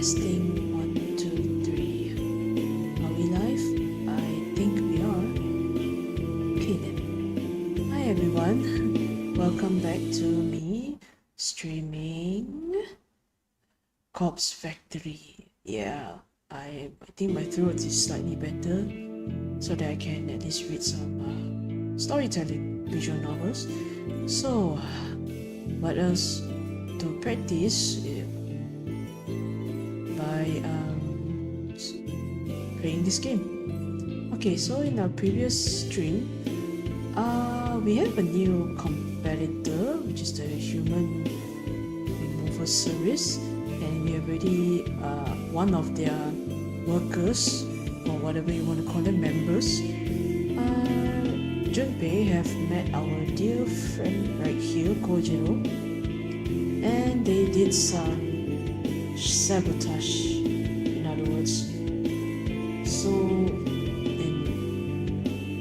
Testing 1, 2, 3. Are we live? I think we are. Okay then. Hi everyone. Welcome back to me streaming Corpse Factory. Yeah, I think my throat is slightly better so that I can at least read some storytelling visual novels. So, what else to practice? By playing this game. Okay, so in our previous stream, we have a new competitor, which is the human removal service, and we have already one of their workers, or whatever you want to call them, members. Junpei have met our dear friend right here, Kojiro, and they did some sabotage, in other words. So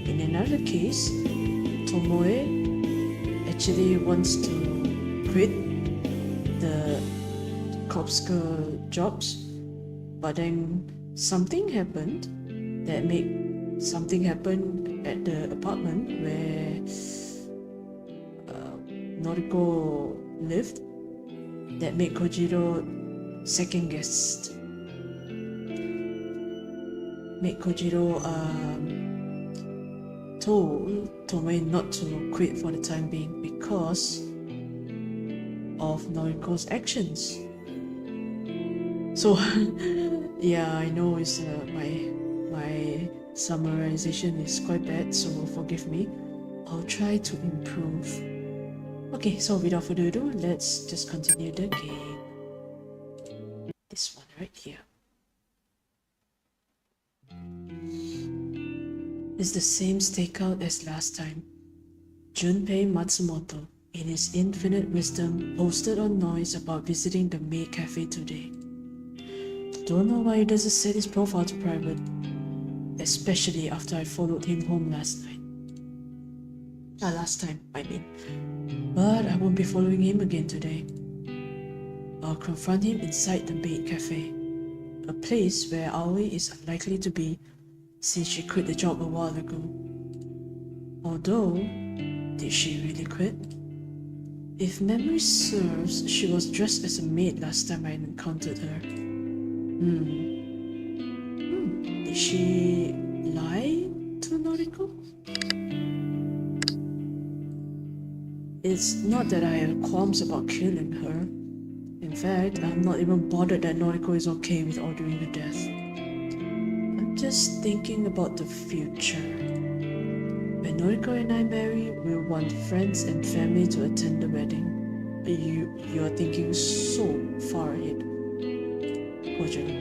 in another case, Tomoe actually wants to quit the corpse girl jobs, but then something happened that made something happen at the apartment where Noriko lived that made Kojiro second guessed. Made Kojiro told Tomoe not to quit for the time being because of Noriko's actions. So yeah, I know it's my summarization is quite bad, so forgive me. I'll try to improve. Okay, so without further ado, let's just continue the game. This one right here. It's the same stakeout as last time. Junpei Matsumoto, in his infinite wisdom, posted on noise about visiting the maid cafe today. Don't know why he doesn't set his profile to private, especially after I followed him home last night. Last time, I mean. But I won't be following him again today. I'll confront him inside the maid cafe, a place where Aoi is unlikely to be since she quit the job a while ago. Although, did she really quit? If memory serves, she was dressed as a maid last time I encountered her. Did she lie to Noriko? It's not that I have qualms about killing her. In fact, I'm not even bothered that Noriko is okay with ordering her death. I'm just thinking about the future. When Noriko and I marry, we'll want friends and family to attend the wedding. You are thinking so far ahead. Kojiro.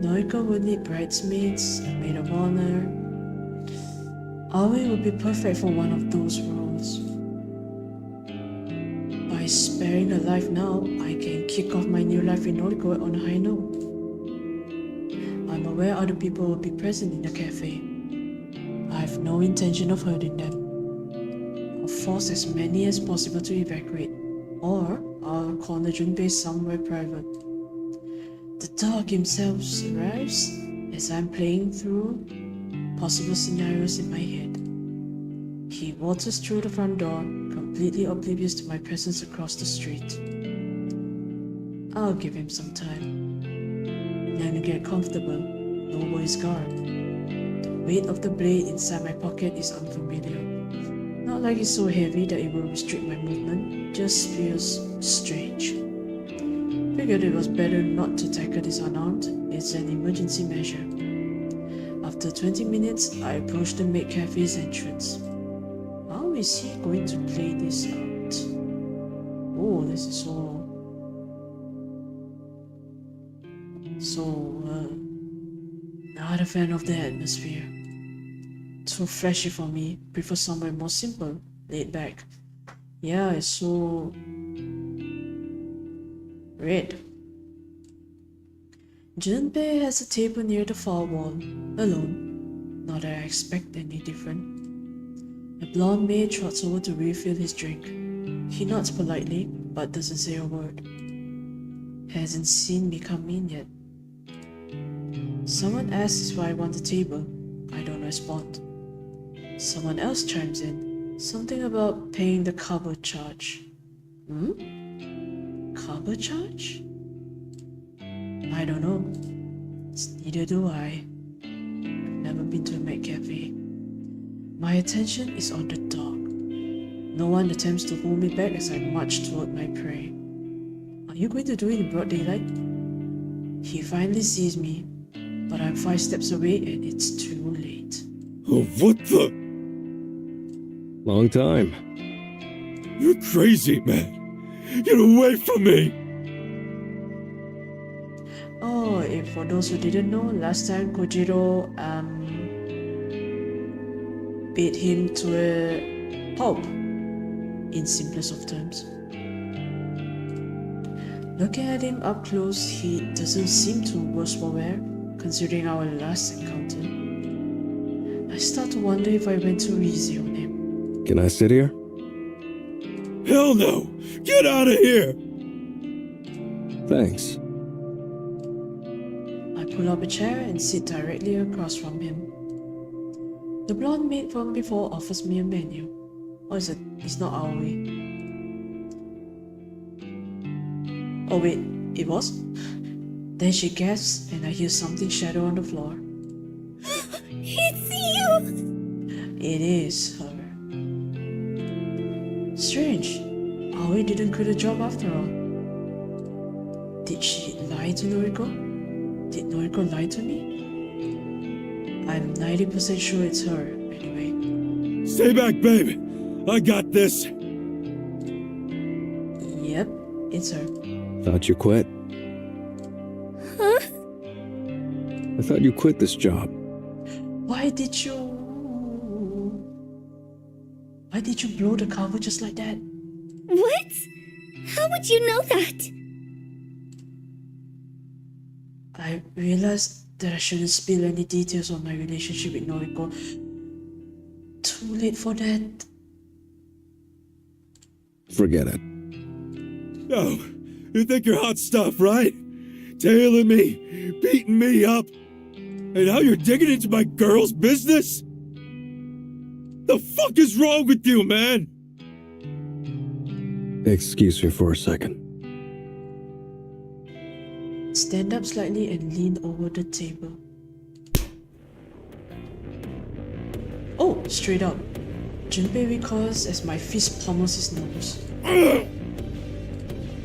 Noriko will need bridesmaids, a maid of honor. Aoi will be perfect for one of those roles. By sparing her life now, I can kick off my new life in Noriko on a high note. I'm aware other people will be present in the cafe. I have no intention of hurting them. I'll force as many as possible to evacuate, or I'll corner Junpei somewhere private. The dog himself arrives as I'm playing through possible scenarios in my head. He waltzes through the front door, completely oblivious to my presence across the street. I'll give him some time. Then get comfortable, lower his guard. The weight of the blade inside my pocket is unfamiliar. Not like it's so heavy that it will restrict my movement, just feels strange. Figured it was better not to tackle this unarmed. It's an emergency measure. After 20 minutes, I approached the maid cafe's entrance. How is he going to play this out? Oh, this is not a fan of the atmosphere. Too flashy for me. Prefer somewhere more simple, laid back. Yeah, it's so red. Junpei has a table near the far wall, alone. Not that I expect any different. The blonde maid trots over to refill his drink. He nods politely, but doesn't say a word. hasn't seen me come in yet. Someone asks why I want the table. I don't respond. Someone else chimes in. Something about paying the cover charge. Cover charge? I don't know. Neither do I. Never been to a Mac Cafe. My attention is on the dog. No one attempts to hold me back as I march toward my prey. Are you going to do it in broad daylight? He finally sees me, but I'm 5 steps away and it's too late. Oh, what the? Long time. You're crazy, man. Get away from me! Oh, if for those who didn't know, last time Kojiro beat him to a pulp, in simplest of terms. Looking at him up close, he doesn't seem too worse for wear, considering our last encounter. I start to wonder if I went too easy on him. Can I sit here? Hell no! Get out of here! Thanks. I pull up a chair and sit directly across from him. The blonde maid from before offers me a menu. Or is it? It's not our way. Oh wait, it was? Then she gasps and I hear something shatter on the floor. It's you! It is her. Strange. Aoi didn't quit the job after all. Did she lie to Noriko? Did Noriko lie to me? I'm 90% sure it's her, anyway. Stay back, babe! I got this! Yep, it's her. Thought you quit. Huh? I thought you quit this job. Why did you blow the cover just like that? What? How would you know that? I realized that I shouldn't spill any details on my relationship with Noriko. Too late for that. Forget it. Oh, you think you're hot stuff, right? Tailing me, beating me up, and now you're digging into my girl's business? The fuck is wrong with you, man? Excuse me for a second. Stand up slightly and lean over the table. Oh, straight up. Junpei recoils as my fist pummels his nose.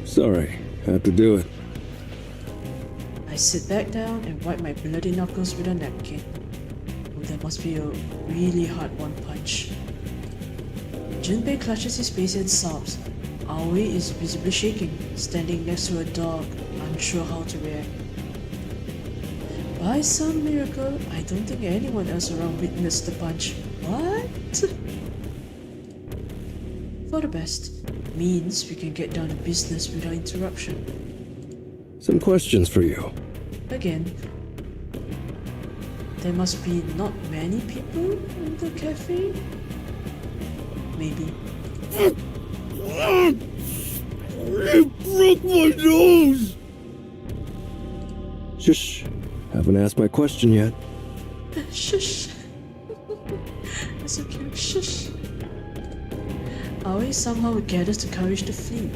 Sorry, had to do it. I sit back down and wipe my bloody knuckles with a napkin. Oh, that must be a really hard one punch. Junpei clutches his face and sobs. Aoi is visibly shaking, standing next to a dog, unsure how to react. By some miracle, I don't think anyone else around witnessed the punch. What? For the best. Means we can get down to business without interruption. Some questions for you. Again. There must be not many people in the cafe? Maybe. You broke my nose! Shush. Haven't asked my question yet. Shush. That's so cute. Shush. Aoi somehow gathers the courage to flee.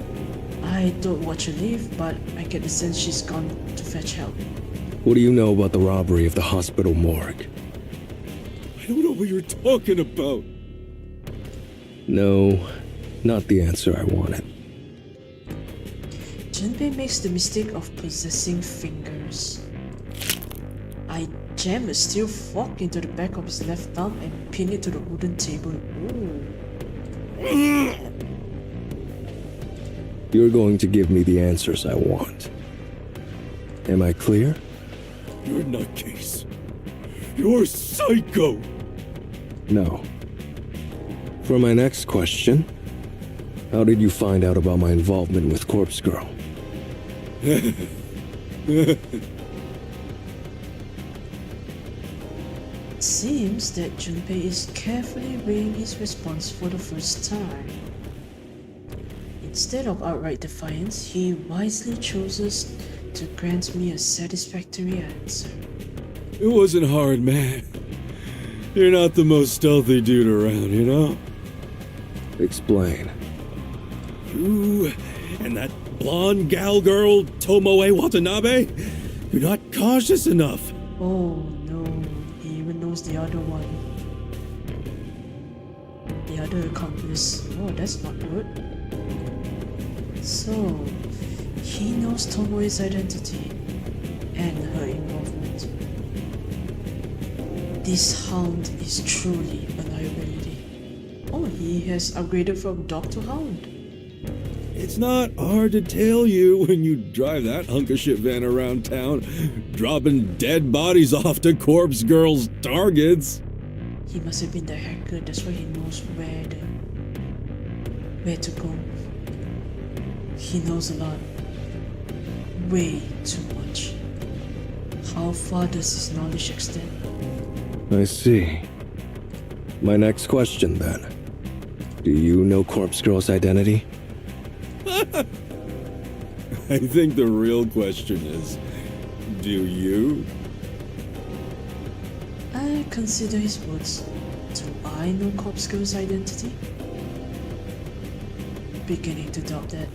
I don't watch her leave, but I get the sense she's gone to fetch help. What do you know about the robbery of the hospital morgue? I don't know what you're talking about. No, not the answer I wanted. Junpei makes the mistake of possessing fingers. I jam a steel fork into the back of his left thumb and pin it to the wooden table. Ooh. You're going to give me the answers I want. Am I clear? You're a nutcase. You're psycho! No. For my next question, how did you find out about my involvement with Corpse Girl? It seems that Junpei is carefully weighing his response for the first time. In Instead of outright defiance, he wisely chooses to grant me a satisfactory answer. It wasn't hard, man. You're not the most stealthy dude around, you know? Explain. You and that blonde gal girl, Tomoe Watanabe, you're not cautious enough. Oh no, he even knows the other one. The other accomplice. Oh, that's not good. So, he knows Tomoe's identity and her involvement. This hound is truly a liability. Oh, he has upgraded from dog to hound. It's not hard to tell you when you drive that hunk of shit van around town, dropping dead bodies off to corpse girls' targets. He must have been the hacker, that's why he knows where to go. He knows a lot. Way too much. How far does his knowledge extend? I see. My next question then. Do you know Corpse Girl's identity? I think the real question is, do you? I consider his words. Do I know Corpse Girl's identity? Beginning to doubt that.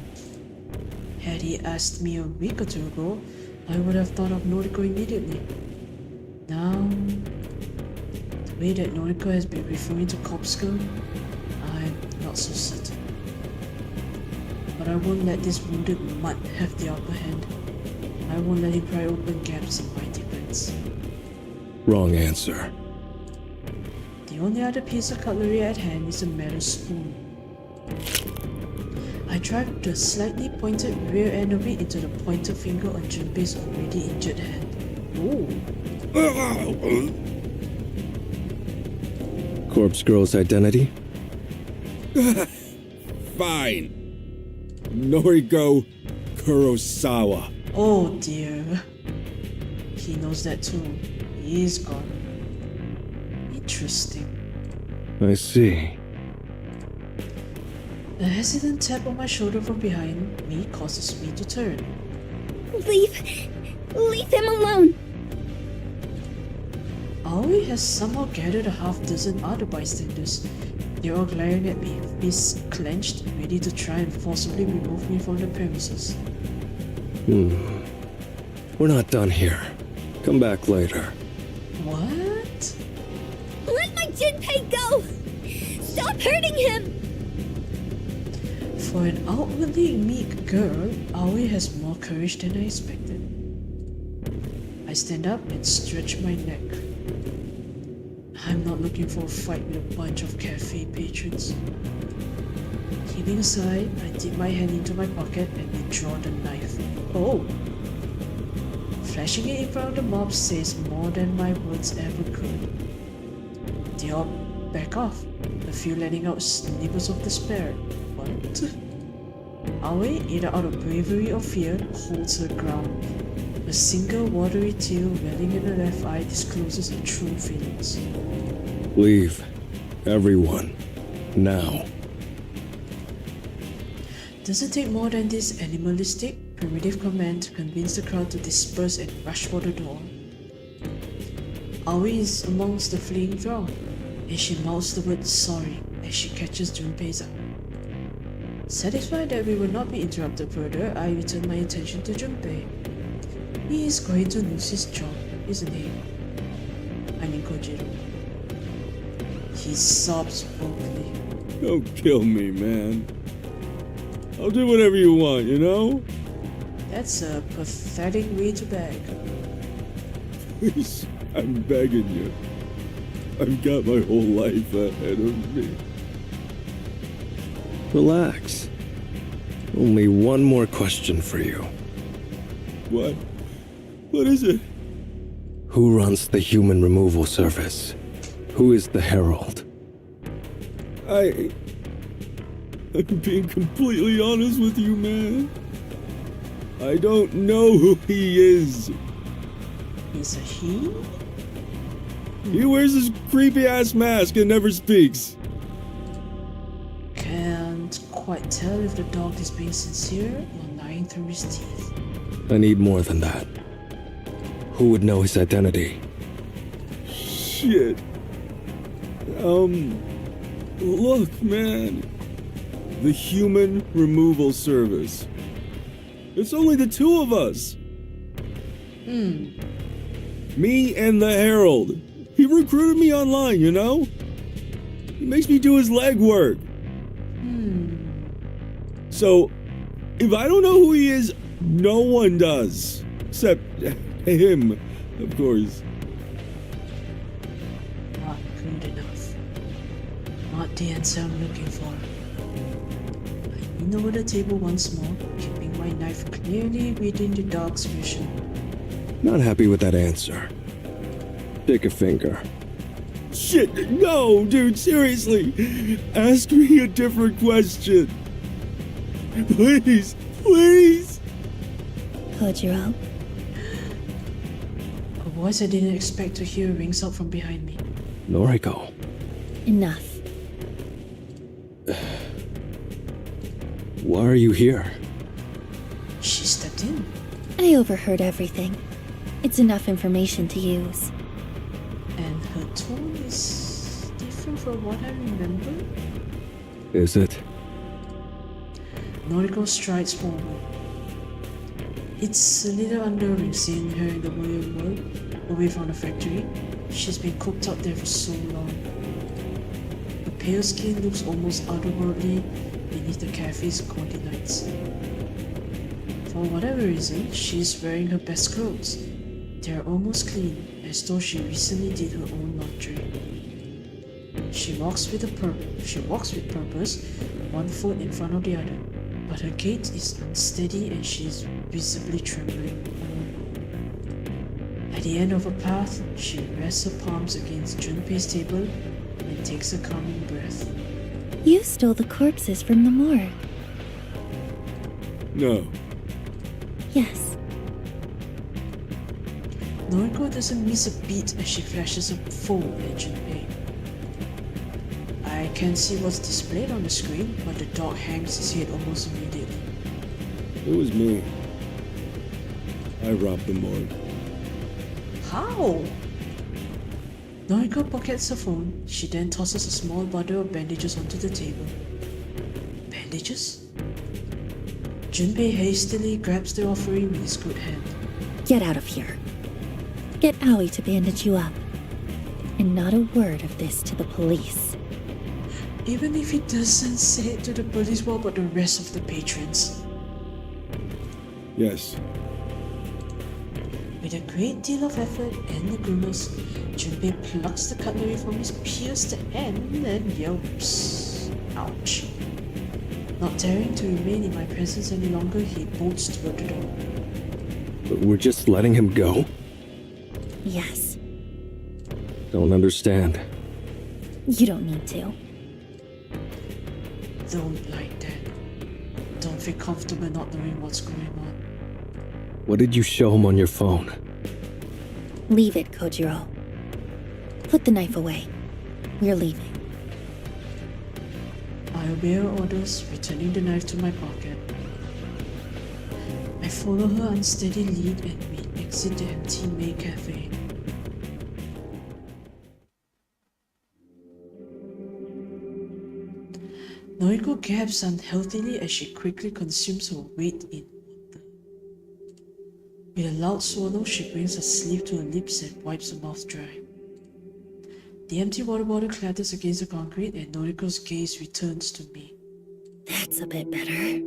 Had he asked me a week or two ago, I would have thought of Noriko immediately. Now, the way that Noriko has been referring to Corpse Girl, I'm not so certain. But I won't let this wounded mutt have the upper hand. I won't let him pry open gaps in my defense. Wrong answer. The only other piece of cutlery at hand is a metal spoon. I drive the slightly pointed rear end of it into the pointer finger on Junpei's already injured hand. Ooh. Corpse Girl's identity? Fine. Noriko Kurosawa. Oh dear. He knows that too. He is gone. Interesting. I see. A hesitant tap on my shoulder from behind me causes me to turn. Leave him alone. Aoi has somehow gathered a half-dozen other bystanders. They're all glaring at me, fists clenched, ready to try and forcibly remove me from the premises. We're not done here. Come back later. What? Let my Junpei go! Stop hurting him! For an outwardly meek girl, Aoi has more courage than I expected. I stand up and stretch my neck. I'm not looking for a fight with a bunch of cafe patrons. Heaving a sigh, I dip my hand into my pocket and withdraw the knife. Oh! Flashing it in front of the mob says more than my words ever could. They all back off, a few letting out snippets of despair. What? Aoi, either out of bravery or fear, holds her ground. A single watery tear welling in her left eye discloses her true feelings. Leave. Everyone. Now. Doesn't take more than this animalistic, primitive command to convince the crowd to disperse and rush for the door. Aoi is amongst the fleeing throng, and she mouths the word sorry as she catches Junpei's eye. Satisfied that we will not be interrupted further, I return my attention to Junpei. He is going to lose his job, isn't he? I mean Kojiro. He sobs vocally. Don't kill me, man. I'll do whatever you want, you know? That's a pathetic way to beg. Please, I'm begging you. I've got my whole life ahead of me. Relax. Only one more question for you. What? What is it? Who runs the human removal service? Who is the Herald? I'm being completely honest with you, man. I don't know who he is. Is a he? He wears this creepy ass mask and never speaks. Can can't quite tell if the dog is being sincere or lying through his teeth. I need more than that. Who would know his identity? Shit. Look, man. The Human Removal Service. It's only the two of us. Me and the Herald. He recruited me online, you know? He makes me do his legwork. So, if I don't know who he is, no one does. Except him, of course. Not good enough. Not the answer I'm looking for. I lean over the table once more, keeping my knife clearly within the dog's vision. Not happy with that answer. Take a finger. Shit, no, dude, seriously. Ask me a different question. Please, please. Kojiro, A voice I didn't expect to hear rings out from behind me. Noriko. enough. Why are you here? She stepped in. I overheard everything. It's enough information to use. And her tone is different from what I remember. Is it? Noriko strides forward. It's a little unnerving seeing her in the real world, away from the factory. She's been cooped up there for so long. Her pale skin looks almost otherworldly beneath the cafe's gaudy lights. For whatever reason, she's wearing her best clothes. They're almost clean, as though she recently did her own laundry. She walks with purpose, one foot in front of the other, but her gait is unsteady and she is visibly trembling. At the end of her path, she rests her palms against Junpei's table and takes a calming breath. You stole the corpses from the morgue. No. Yes. Noriko doesn't miss a beat as she flashes a phone at Junpei. I can see what's displayed on the screen, but the dog hangs his head almost immediately. It was me. I robbed the morgue. How? Noriko pockets her phone. She then tosses a small bundle of bandages onto the table. Bandages? Junpei hastily grabs the offering with his good hand. Get out of here. Get Aoi to bandage you up. And not a word of this to the police. Even if he doesn't say it to the police, what about the rest of the patrons? Yes. With a great deal of effort and a grimace, Junpei plucks the cutlery from his pierced hand and yelps. Ouch. Not daring to remain in my presence any longer, he bolts toward the door. But we're just letting him go? Yes. Don't understand. You don't need to. Don't like that. Don't feel comfortable not knowing what's going on. What did you show him on your phone? Leave it, Kojiro. Put the knife away. We're leaving. I obey her orders, returning the knife to my pocket. I follow her unsteady lead and we exit the empty May Cafe. Noriko gaps unhealthily as she quickly consumes her weight in water. With a loud swallow, she brings her sleeve to her lips and wipes her mouth dry. The empty water bottle clatters against the concrete and Noriko's gaze returns to me. That's a bit better.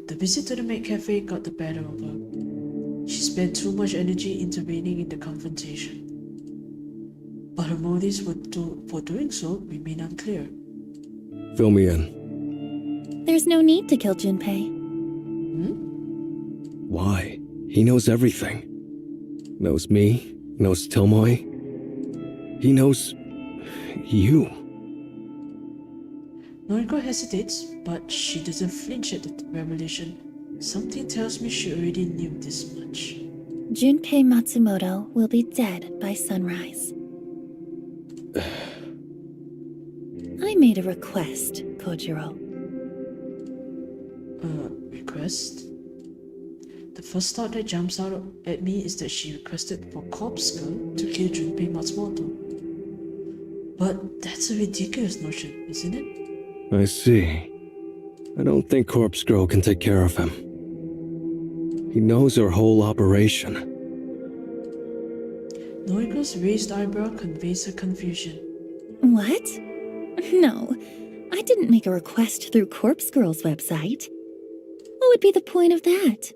The visit to the maid cafe got the better of her. She spent too much energy intervening in the confrontation. But her motives for doing so remain unclear. Fill me in. There's no need to kill Junpei. Why? He knows everything. Knows me, knows Tomoe. He knows... you. Noriko hesitates, but she doesn't flinch at the revelation. Something tells me she already knew this much. Junpei Matsumoto will be dead by sunrise. I made a request, Kojiro. Request? The first thought that jumps out at me is that she requested for Corpse Girl to kill Junpei Matsumoto. But that's a ridiculous notion, isn't it? I see. I don't think Corpse Girl can take care of him. He knows our whole operation. Noriko's raised eyebrow conveys her confusion. What? No, I didn't make a request through Corpse Girl's website. What would be the point of that?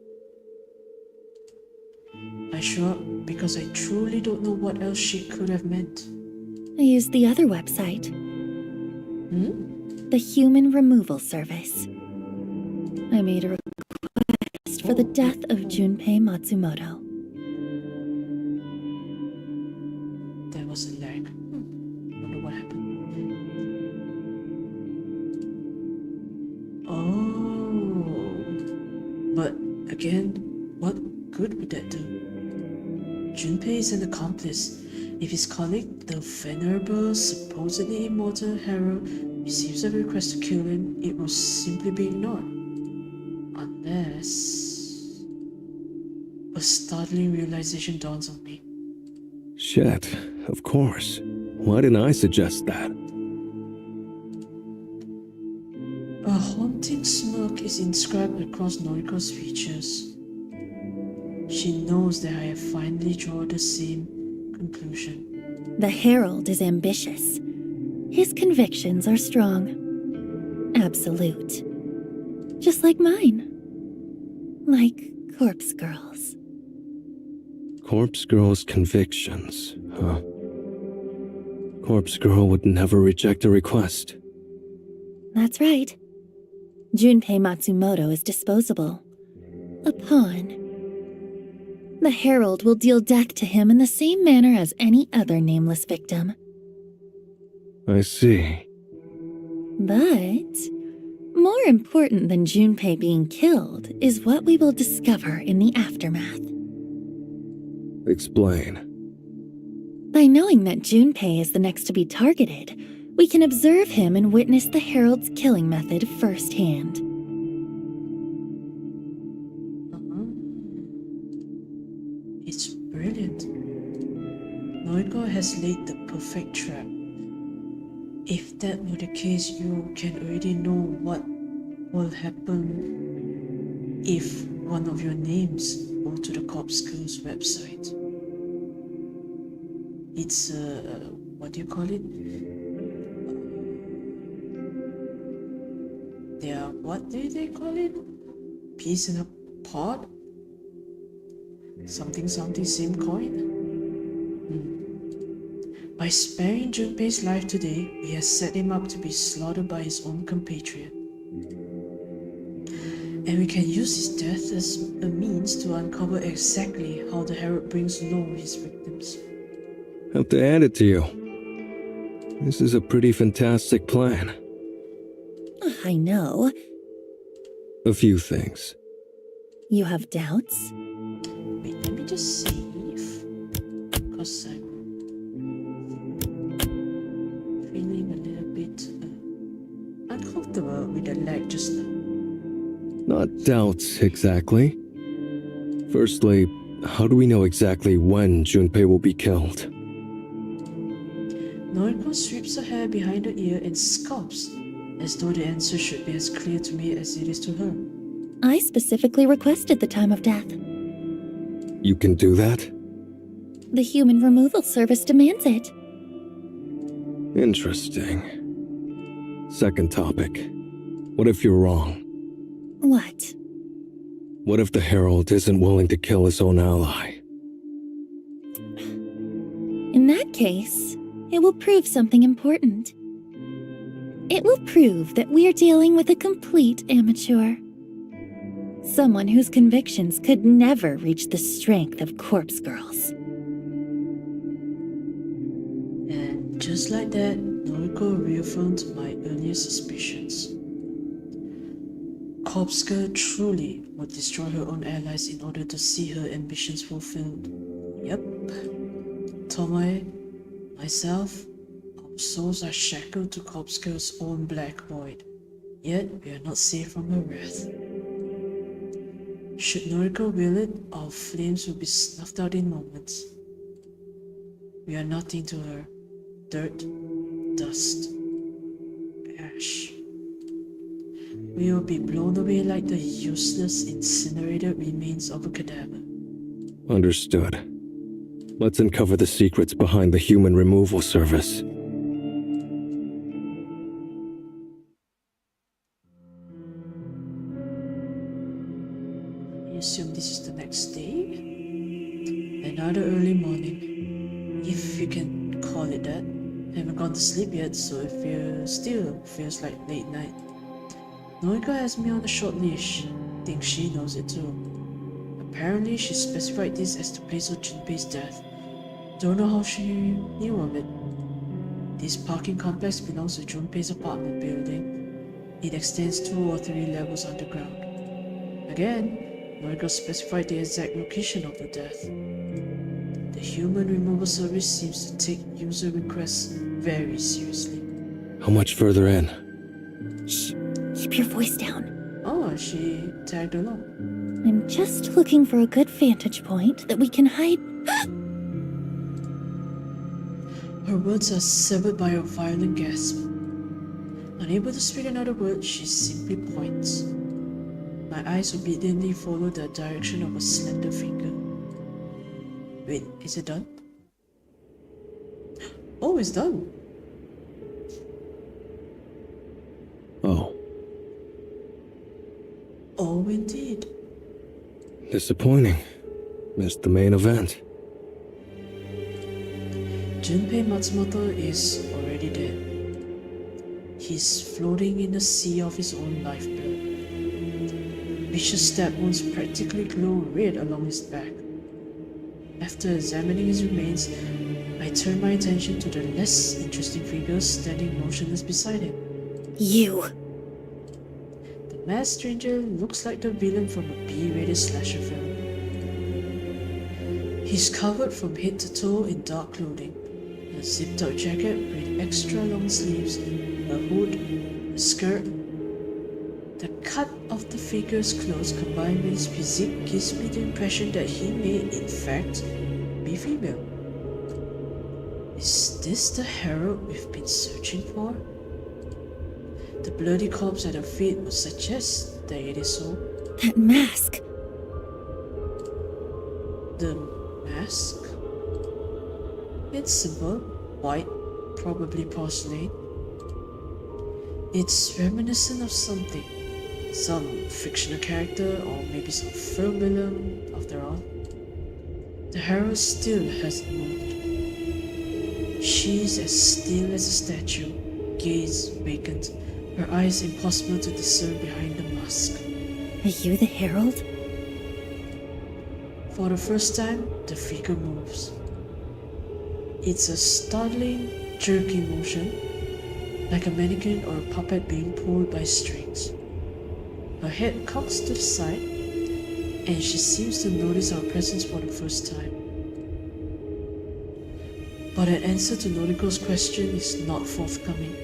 I shrug because I truly don't know what else she could have meant. I used the other website. The Human Removal Service. I made a request for the death of Junpei Matsumoto. There was a lag. Wonder what happened. Oh. But again, what good would that do? Junpei is an accomplice. If his colleague, the venerable, supposedly immortal Herald, receives a request to kill him, it will simply be ignored. Unless... A startling realization dawns on me. Shit, of course. Why didn't I suggest that? A haunting smirk is inscribed across Noriko's features. She knows that I have finally drawn the same conclusion. The Herald is ambitious. His convictions are strong. Absolute. Just like mine. Like Corpse Girl's. Corpse Girl's convictions, huh? Corpse Girl would never reject a request. That's right. Junpei Matsumoto is disposable. A pawn. The Herald will deal death to him in the same manner as any other nameless victim. I see. But more important than Junpei being killed is what we will discover in the aftermath. Explain. By knowing that Junpei is the next to be targeted, we can observe him and witness the Herald's killing method firsthand. It's brilliant. Noriko has laid the perfect trap. If that were the case, you can already know what will happen if one of your names go to the Corpse Girl's website. It's what do you call it? What do they call it? Piece in a pod? Something, same coin? By sparing Junpei's life today, we have set him up to be slaughtered by his own compatriot. And we can use his death as a means to uncover exactly how the Herald brings low his victims. Have to add it to you. This is a pretty fantastic plan. I know. A few things. You have doubts? Wait, let me just see if... Because I'm feeling a little bit uncomfortable with the lag just now. Not doubts, exactly. Firstly, how do we know exactly when Junpei will be killed? Noriko sweeps her hair behind her ear and scoffs, as though the answer should be as clear to me as it is to her. I specifically requested the time of death. You can do that? The Human Removal Service demands it. Interesting. Second topic. What if you're wrong? What? What if the Herald isn't willing to kill his own ally? In that case, it will prove something important. It will prove that we're dealing with a complete amateur. Someone whose convictions could never reach the strength of Corpse Girl's. And just like that, Noriko reaffirmed my earlier suspicions. Corpse Girl truly would destroy her own allies in order to see her ambitions fulfilled. Yep. Tomoe, myself, our souls are shackled to Corpscale's own black void, yet we are not safe from her wrath. Should Noriko will it, our flames will be snuffed out in moments. We are nothing to her. Dirt, dust, ash. We will be blown away like the useless, incinerated remains of a cadaver. Understood. Let's uncover the secrets behind the human removal service. I assume this is the next day? Another early morning, if you can call it that. I haven't gone to sleep yet, so it still feels like late night. Noriko has me on a short leash. Think she knows it too. Apparently, she specified this as the place of Junpei's death. Don't know how she knew of it. This parking complex belongs to Junpei's apartment building. It extends 2 or 3 levels underground. Again, Noriko specified the exact location of the death. The human removal service seems to take user requests very seriously. How much further in? Shh. Keep your voice down. Oh, she tagged along. I'm just looking for a good vantage point that we can hide. Her words are severed by a violent gasp. Unable to speak another word, she simply points. My eyes obediently follow the direction of a slender finger. Wait, is it done? Oh, it's done. Oh. Oh, indeed. Disappointing. Missed the main event. Junpei Matsumoto is already dead. He's floating in a sea of his own lifeblood. Vicious stab wounds practically glow red along his back. After examining his remains, I turn my attention to the less interesting figure standing motionless beside him. You. The masked stranger looks like the villain from a B-rated slasher film. He's covered from head to toe in dark clothing, a zipped-up jacket with extra long sleeves, a hood, a skirt. The cut of the figure's clothes combined with his physique gives me the impression that he may, in fact, be female. Is this the herald we've been searching for? The bloody corpse at her feet would suggest that it is so. That mask. The mask? It's simple, white, probably porcelain. It's reminiscent of something. Some fictional character or maybe some film villain, after all. The herald still hasn't moved. She's as still as a statue, gaze vacant, her eyes impossible to discern behind the mask. Are you the herald? For the first time, the figure moves. It's a startling, jerky motion, like a mannequin or a puppet being pulled by strings. Her head cocks to the side, and she seems to notice our presence for the first time. But an answer to Noriko's question is not forthcoming.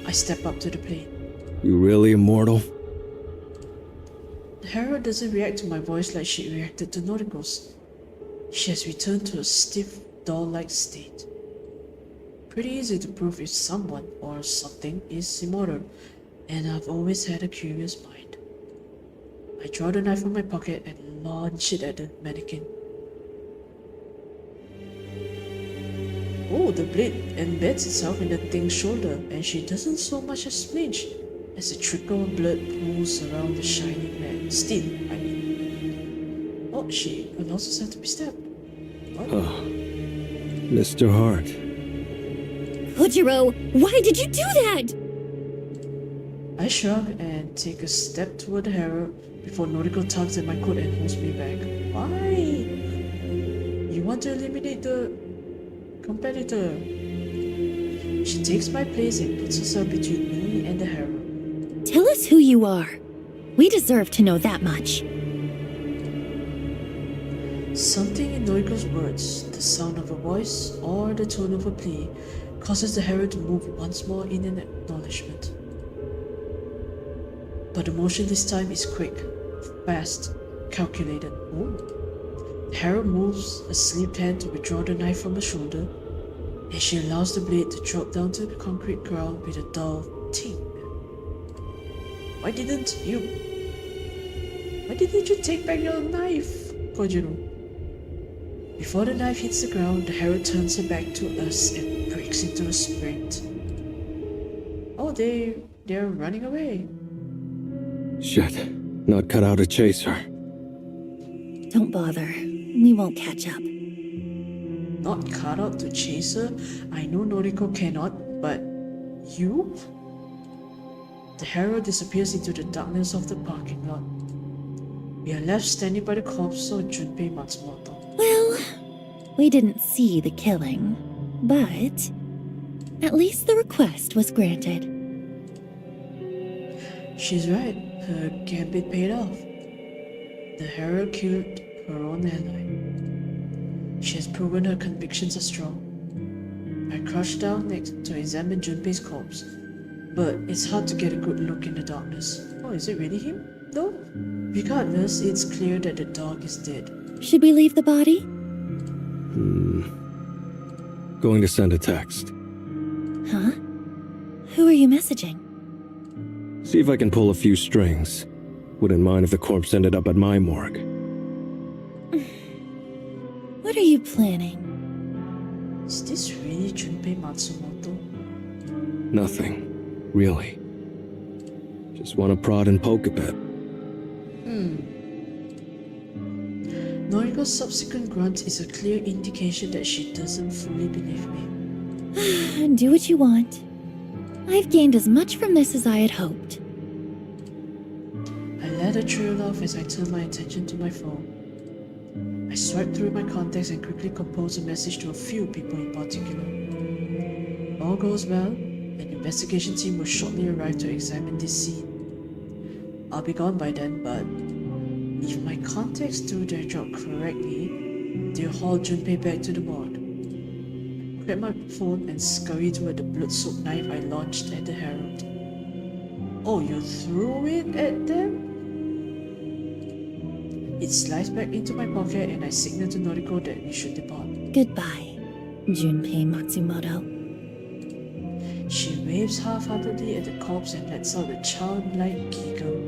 I step up to the plate. You really immortal? The herald doesn't react to my voice like she reacted to Noriko's. She has returned to a stiff, doll-like state. Pretty easy to prove if someone or something is immortal, and I've always had a curious mind. I draw the knife from my pocket and launch it at the mannequin. Oh, the blade embeds itself in the thing's shoulder, and she doesn't so much as flinch as a trickle of blood pools around the shining steel. Oh, she allows herself to be stabbed. What? Oh. Mr. Hart. Kojiro, why did you do that? I shrug and take a step toward the herald before Noriko tugs at my coat and holds me back. Why? You want to eliminate the competitor? She takes my place and puts herself between me and the herald. Tell us who you are. We deserve to know that much. Something in Noriko's words, the sound of a voice or the tone of a plea, causes the herald to move once more in an acknowledgement. But the motion this time is quick, fast, calculated. Oh. The herald moves a sleeved hand to withdraw the knife from her shoulder, and she allows the blade to drop down to the concrete ground with a dull ting. Why didn't you take back your knife, Kojiro? Before the knife hits the ground, the herald turns her back to us and breaks into a sprint. Oh, they're running away. Shit. Not cut out to chase her. Don't bother. We won't catch up. Not cut out to chase her? I know Noriko cannot, but you? The herald disappears into the darkness of the parking lot. We are left standing by the corpse of Junpei Matsumoto. Well, we didn't see the killing, but at least the request was granted. She's right. Her gambit paid off. The herald killed her own ally. She has proven her convictions are strong. I crouched down next to examine Junpei's corpse, but it's hard to get a good look in the darkness. Oh, is it really him, though? Regardless, it's clear that the dog is dead. Should we leave the body? Going to send a text. Huh? Who are you messaging? See if I can pull a few strings. Wouldn't mind if the corpse ended up at my morgue. What are you planning? Is this really Junpei Matsumoto? Nothing. Really. Just want to prod and poke a bit. Noriko's subsequent grunt is a clear indication that she doesn't fully believe me. Do what you want. I've gained as much from this as I had hoped. I let her trail off as I turned my attention to my phone. I swiped through my contacts and quickly composed a message to a few people in particular. All goes well, an investigation team will shortly arrive to examine this scene. I'll be gone by then, but if my contacts do their job correctly, they'll haul Junpei back to the morgue. I grabbed my phone and scurried toward the blood-soaked knife I launched at the herald. Oh, you threw it at them? It sliced back into my pocket and I signaled to Noriko that we should depart. Goodbye, Junpei Matsumoto. She waves half-heartedly at the corpse and lets out a childlike giggle.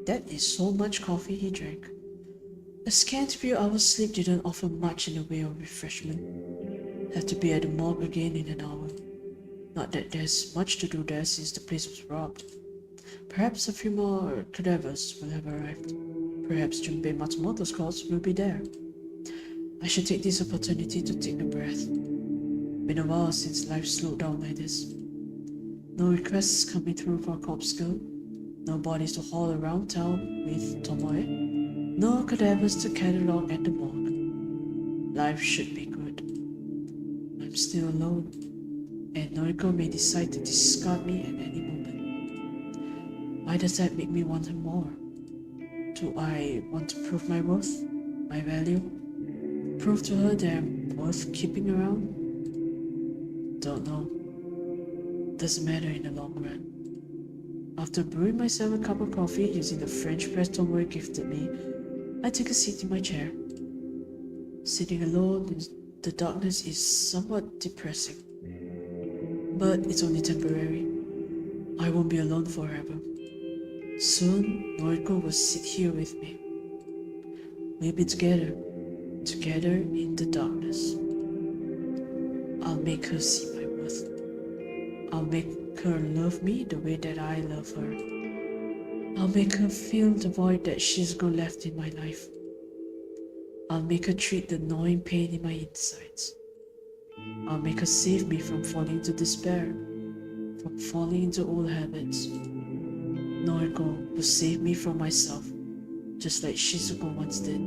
That is so much coffee he drank. A scant few hours sleep didn't offer much in the way of refreshment. Have to be at the morgue again in an hour. Not that there's much to do there since the place was robbed. Perhaps a few more cadavers will have arrived. Perhaps Junpei Matsumoto's corpse will be there. I should take this opportunity to take a breath. Been a while since life slowed down like this. No requests coming through for a corpse girl. No bodies to haul around town with Tomoe. No cadavers to catalog at the morgue. Life should be good. I'm still alone, and Noriko may decide to discard me at any moment. Why does that make me want her more? Do I want to prove my worth? My value? Prove to her that I'm worth keeping around? Don't know. Doesn't matter in the long run. After brewing myself a cup of coffee using the French press Tomoe gifted me, I took a seat in my chair. Sitting alone in the darkness is somewhat depressing. But it's only temporary. I won't be alone forever. Soon, Noriko will sit here with me. We'll be together in the darkness. I'll make her see my worth. I'll make her love me the way that I love her. I'll make her feel the void that she's got left in my life. I'll make her treat the gnawing pain in my insides. I'll make her save me from falling into despair, from falling into old habits. Noriko will save me from myself, just like Shizuko once did.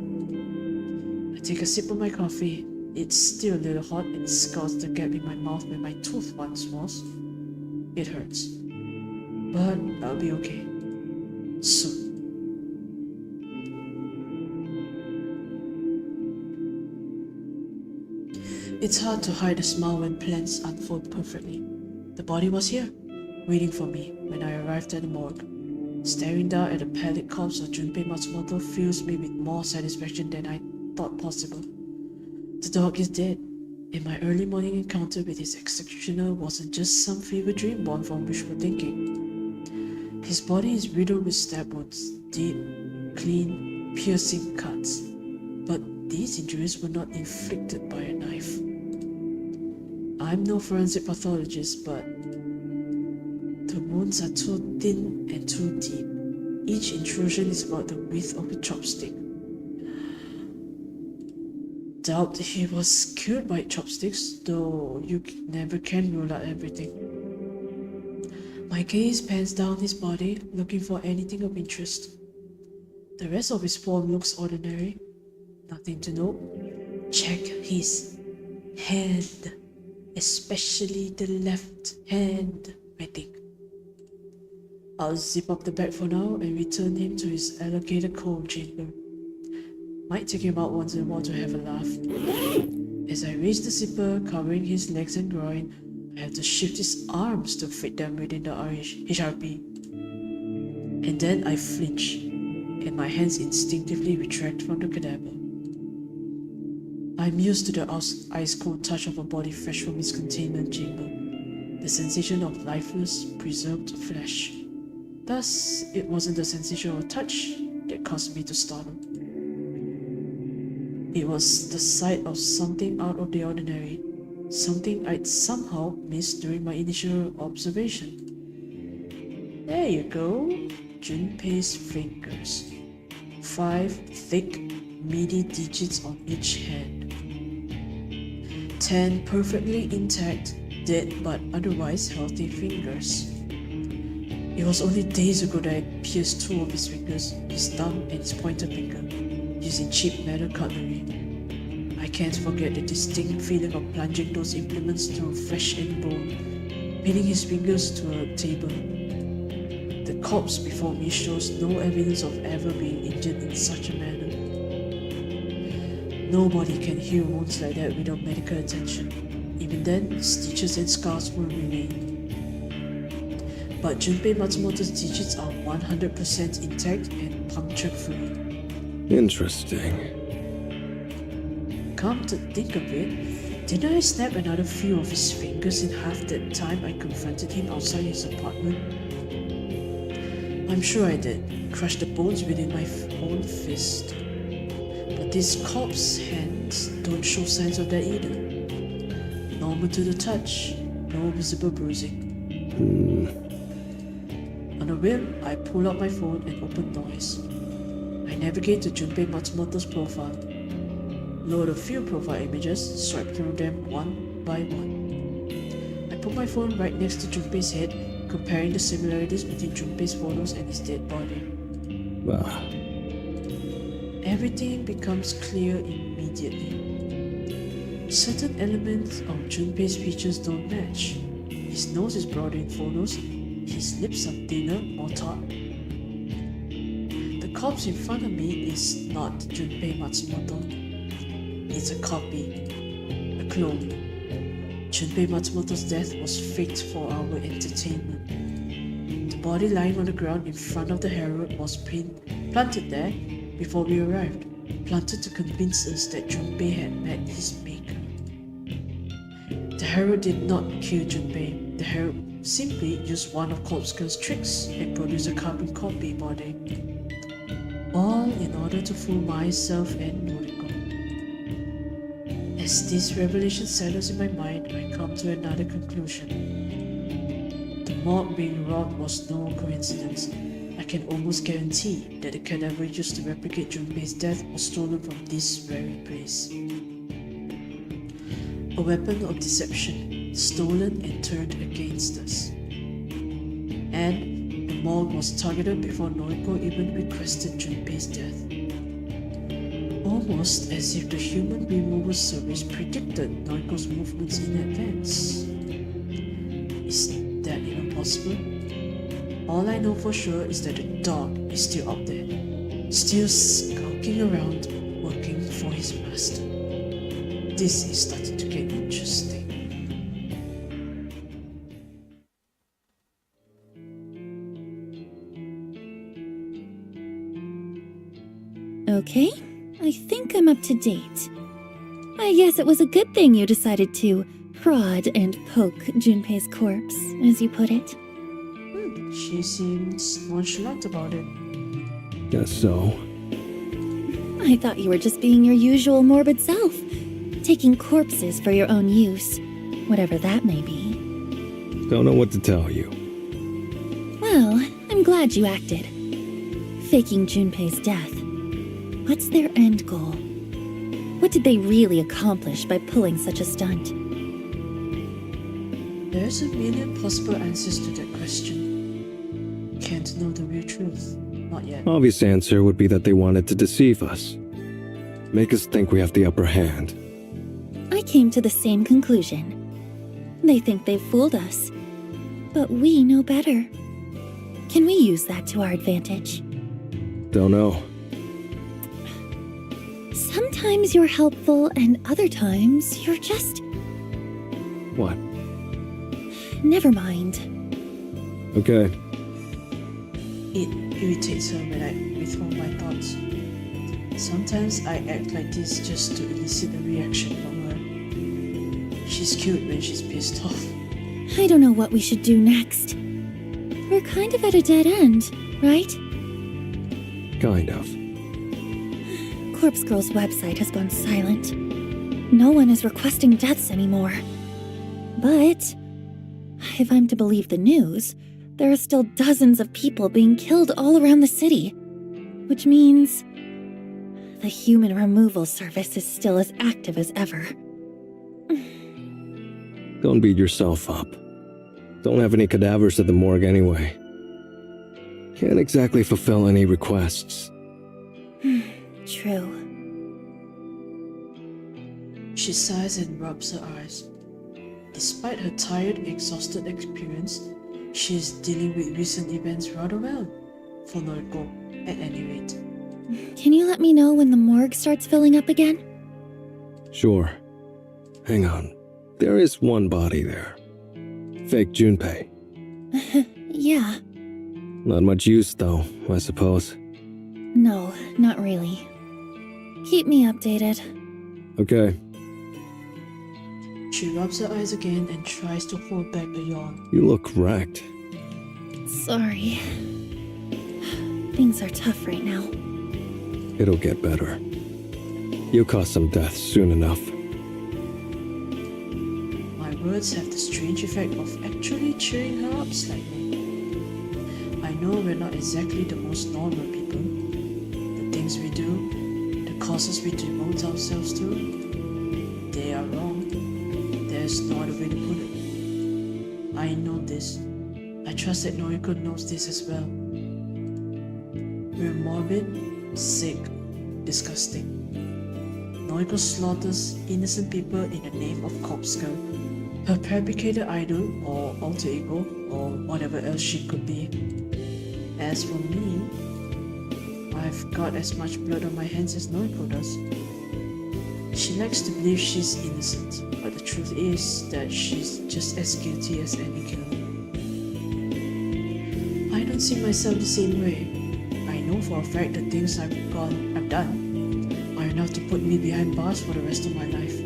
I take a sip of my coffee. It's still a little hot and scalds the gap in my mouth where my tooth once was. It hurts. But I'll be okay. Soon. It's hard to hide a smile when plans unfold perfectly. The body was here, waiting for me when I arrived at the morgue. Staring down at the pallid corpse of Junpei Matsumoto fills me with more satisfaction than I thought possible. The dog is dead, and my early morning encounter with his executioner wasn't just some fever dream born from wishful thinking. His body is riddled with stab wounds, deep, clean, piercing cuts. But these injuries were not inflicted by a knife. I'm no forensic pathologist, but the wounds are too thin and too deep. Each intrusion is about the width of a chopstick. Doubt he was killed by chopsticks, though you never can rule out everything. My gaze pans down his body, looking for anything of interest. The rest of his form looks ordinary. Nothing to note. Check his hand, especially the left hand, I think. I'll zip up the bag for now and return him to his allocated cold chamber. Might take him out once in a while to have a laugh. As I raise the zipper covering his legs and groin, I have to shift his arms to fit them within the HRP. And then I flinch, and my hands instinctively retract from the cadaver. I'm used to the ice-cold touch of a body fresh from its containment chamber, the sensation of lifeless, preserved flesh. Thus, it wasn't the sensation of touch that caused me to startle. It was the sight of something out of the ordinary, something I'd somehow missed during my initial observation. There you go, Junpei's fingers. 5 thick, meaty digits on each hand. 10 perfectly intact, dead but otherwise healthy fingers. It was only days ago that I pierced 2 of his fingers, his thumb and his pointer finger, using cheap metal cutlery. I can't forget the distinct feeling of plunging those implements through flesh and bone, pinning his fingers to a table. The corpse before me shows no evidence of ever being injured in such a manner. Nobody can heal wounds like that without medical attention. Even then, stitches and scars will remain. But Junpei Matsumoto's digits are 100% intact and puncture-free. Interesting. Come to think of it, didn't I snap another few of his fingers in half that time I confronted him outside his apartment? I'm sure I did, crush the bones within my own fist. But these corpse hands don't show signs of that either. Normal to the touch, no visible bruising. On a whim, I pull out my phone and open Noise. I navigate to Junpei Matsumoto's profile. Load a few profile images, swipe through them one by one. I put my phone right next to Junpei's head, comparing the similarities between Junpei's photos and his dead body. Ah, Everything becomes clear immediately. Certain elements of Junpei's features don't match. His nose is broader in photos, his lips are thinner, more taut. The corpse in front of me is not Junpei Matsumoto. It's a copy, a clone. Junpei Matsumoto's death was faked for our entertainment. The body lying on the ground in front of the herald was planted there before we arrived, planted to convince us that Junpei had met his maker. The herald did not kill Junpei. The herald simply used one of Corpse Girl's tricks and produced a carbon copy body. All in order to fool myself and Noriko. As this revelation settles in my mind, I come to another conclusion. The mob being robbed was no coincidence. I can almost guarantee that the cadaver used to replicate Junpei's death was stolen from this very place. A weapon of deception, stolen and turned against us. And the morgue was targeted before Noriko even requested Junpei's death. Almost as if the human removal service predicted Noriko's movements in advance. Is that even possible? All I know for sure is that the dog is still out there, still skulking around, working for his master. this is starting to get interesting. Okay, I think I'm up to date. I guess it was a good thing you decided to prod and poke Junpei's corpse, as you put it. She seems nonchalant about it. Guess so. I thought you were just being your usual morbid self, taking corpses for your own use, whatever that may be. Don't know what to tell you. Well, I'm glad you acted. Faking Junpei's death. What's their end goal? What did they really accomplish by pulling such a stunt? There's a million possible answers to that question. Can't know the real truth. Not yet. Obvious answer would be that they wanted to deceive us. Make us think we have the upper hand. I came to the same conclusion. They think they've fooled us. But we know better. Can we use that to our advantage? Don't know. Sometimes you're helpful and other times you're just... What? Never mind. Okay. It irritates her when I withhold my thoughts. Sometimes I act like this just to elicit a reaction from her. She's cute when she's pissed off. I don't know what we should do next. We're kind of at a dead end, right? Kind of. Corpse Girl's website has gone silent. No one is requesting deaths anymore. But if I'm to believe the news, there are still dozens of people being killed all around the city. Which means the human removal service is still as active as ever. Don't beat yourself up. Don't have any cadavers at the morgue anyway. Can't exactly fulfill any requests. True. She sighs and rubs her eyes. Despite her tired, exhausted experience, she is dealing with recent events rather well, for Noriko, at any rate. Can you let me know when the morgue starts filling up again? Sure. Hang on. There is one body there. Fake Junpei. Yeah. Not much use, though, I suppose. No, not really. Keep me updated. Okay. She rubs her eyes again and tries to hold back a yawn. You look wrecked. Sorry. Things are tough right now. It'll get better. You'll cause some death soon enough. My words have the strange effect of actually cheering her up slightly. I know we're not exactly the most normal people. The things we do, the causes we devote ourselves to, they are wrong. There's no other way to put it. I know this. I trust that Noriko knows this as well. We're morbid, sick, disgusting. Noriko slaughters innocent people in the name of Corpse Girl, her fabricated idol or alter ego or whatever else she could be. As for me, I've got as much blood on my hands as Noriko does. She likes to believe she's innocent, but the truth is that she's just as guilty as any killer. I don't see myself the same way. I know for a fact the things I've done are enough to put me behind bars for the rest of my life.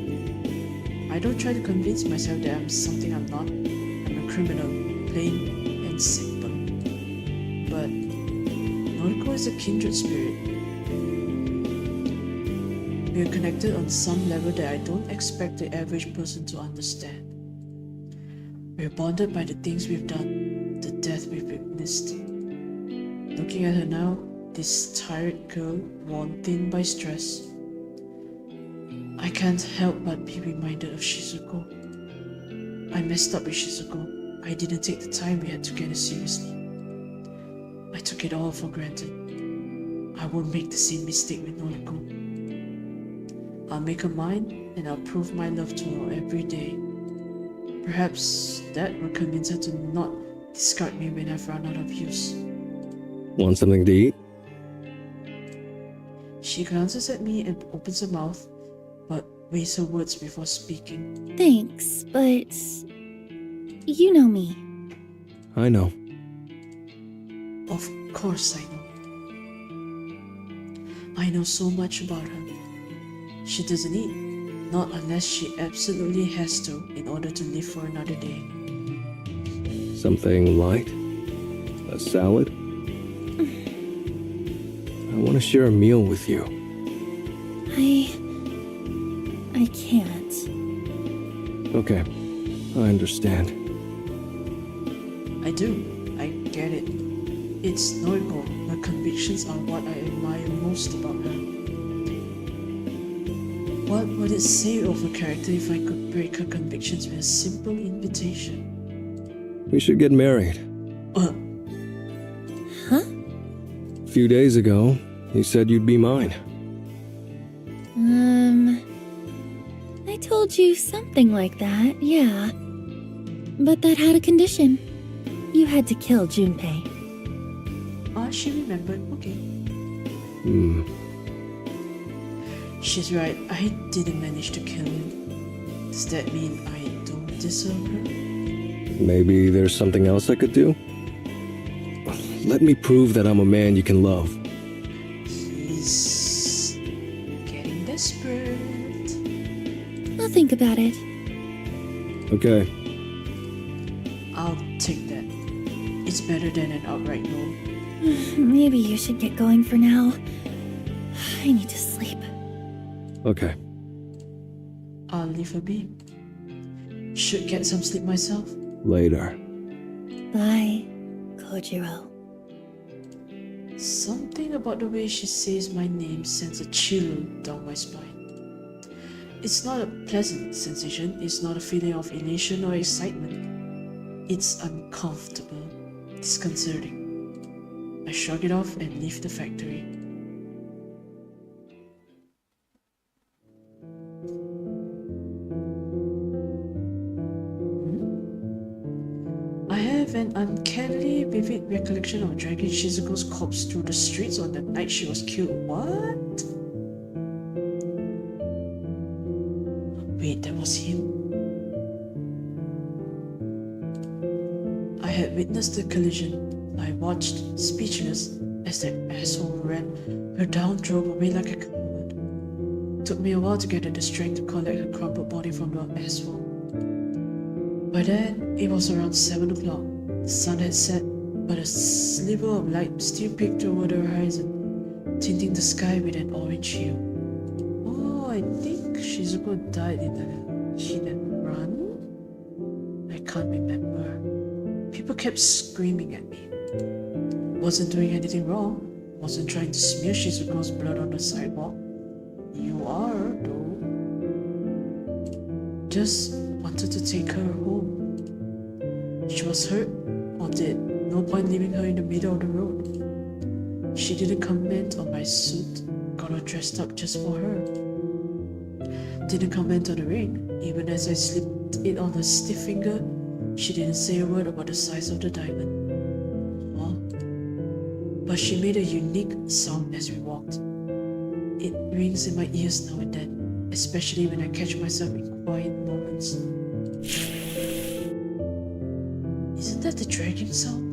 I don't try to convince myself that I'm something I'm not. I'm a criminal, plain and simple. But Noriko is a kindred spirit. We are connected on some level that I don't expect the average person to understand. We are bonded by the things we've done, the death we've witnessed. Looking at her now, this tired girl worn thin by stress, I can't help but be reminded of Shizuko. I messed up with Shizuko. I didn't take the time we had together seriously. I took it all for granted. I won't make the same mistake with Noriko. I'll make her mine, and I'll prove my love to her every day. Perhaps that will convince her to not discard me when I've run out of use. Want something to eat? She glances at me and opens her mouth, but weighs her words before speaking. Thanks, but you know me. I know. Of course I know. I know so much about her. She doesn't eat, not unless she absolutely has to in order to live for another day. Something light? A salad? I want to share a meal with you. I can't. Okay, I understand. I do. I get it. It's noble. Her convictions are what I admire most about her. What would it say of her character if I could break her convictions with a simple invitation? We should get married. Uh, Huh? A few days ago, you said you'd be mine. I told you something like that, yeah. But that had a condition. You had to kill Junpei. she remembered. Okay. Hmm. She's right. I didn't manage to kill him. Does that mean I don't deserve her? Maybe there's something else I could do? Let me prove that I'm a man you can love. He's getting desperate. I'll think about it. Okay. I'll take that. It's better than an outright no. Maybe you should get going for now. I need to sleep. Okay. I'll leave her be. Should get some sleep myself. Later. Bye, Kojiro. Something about the way she says my name sends a chill down my spine. It's not a pleasant sensation, it's not a feeling of elation or excitement. It's uncomfortable, disconcerting. I shrug it off and leave the factory. I have an uncannily vivid recollection of dragging Shizuko's corpse through the streets on the night she was killed. What? Wait, that was him? I had witnessed the collision. I watched, speechless, as that asshole ran her down, drove away like a coward. Took me a while to gather the strength to collect her crumpled body from the asphalt. By then, it was around 7 o'clock. The sun had set, but a sliver of light still peeked over the horizon, tinting the sky with an orange hue. Oh, I think Shizuko died in the hit and run? I can't remember. People kept screaming at me. Wasn't doing anything wrong. Wasn't trying to smear Shizuko's blood on the sidewalk. You are, though. Just wanted to take her home. She was hurt or dead. No point leaving her in the middle of the road. She didn't comment on my suit. Got her dressed up just for her. Didn't comment on the ring. Even as I slipped it on her stiff finger, she didn't say a word about the size of the diamond. Oh. But she made a unique sound as we walked. It rings in my ears now and then, especially when I catch myself in quiet moments. Isn't that the dragging sound?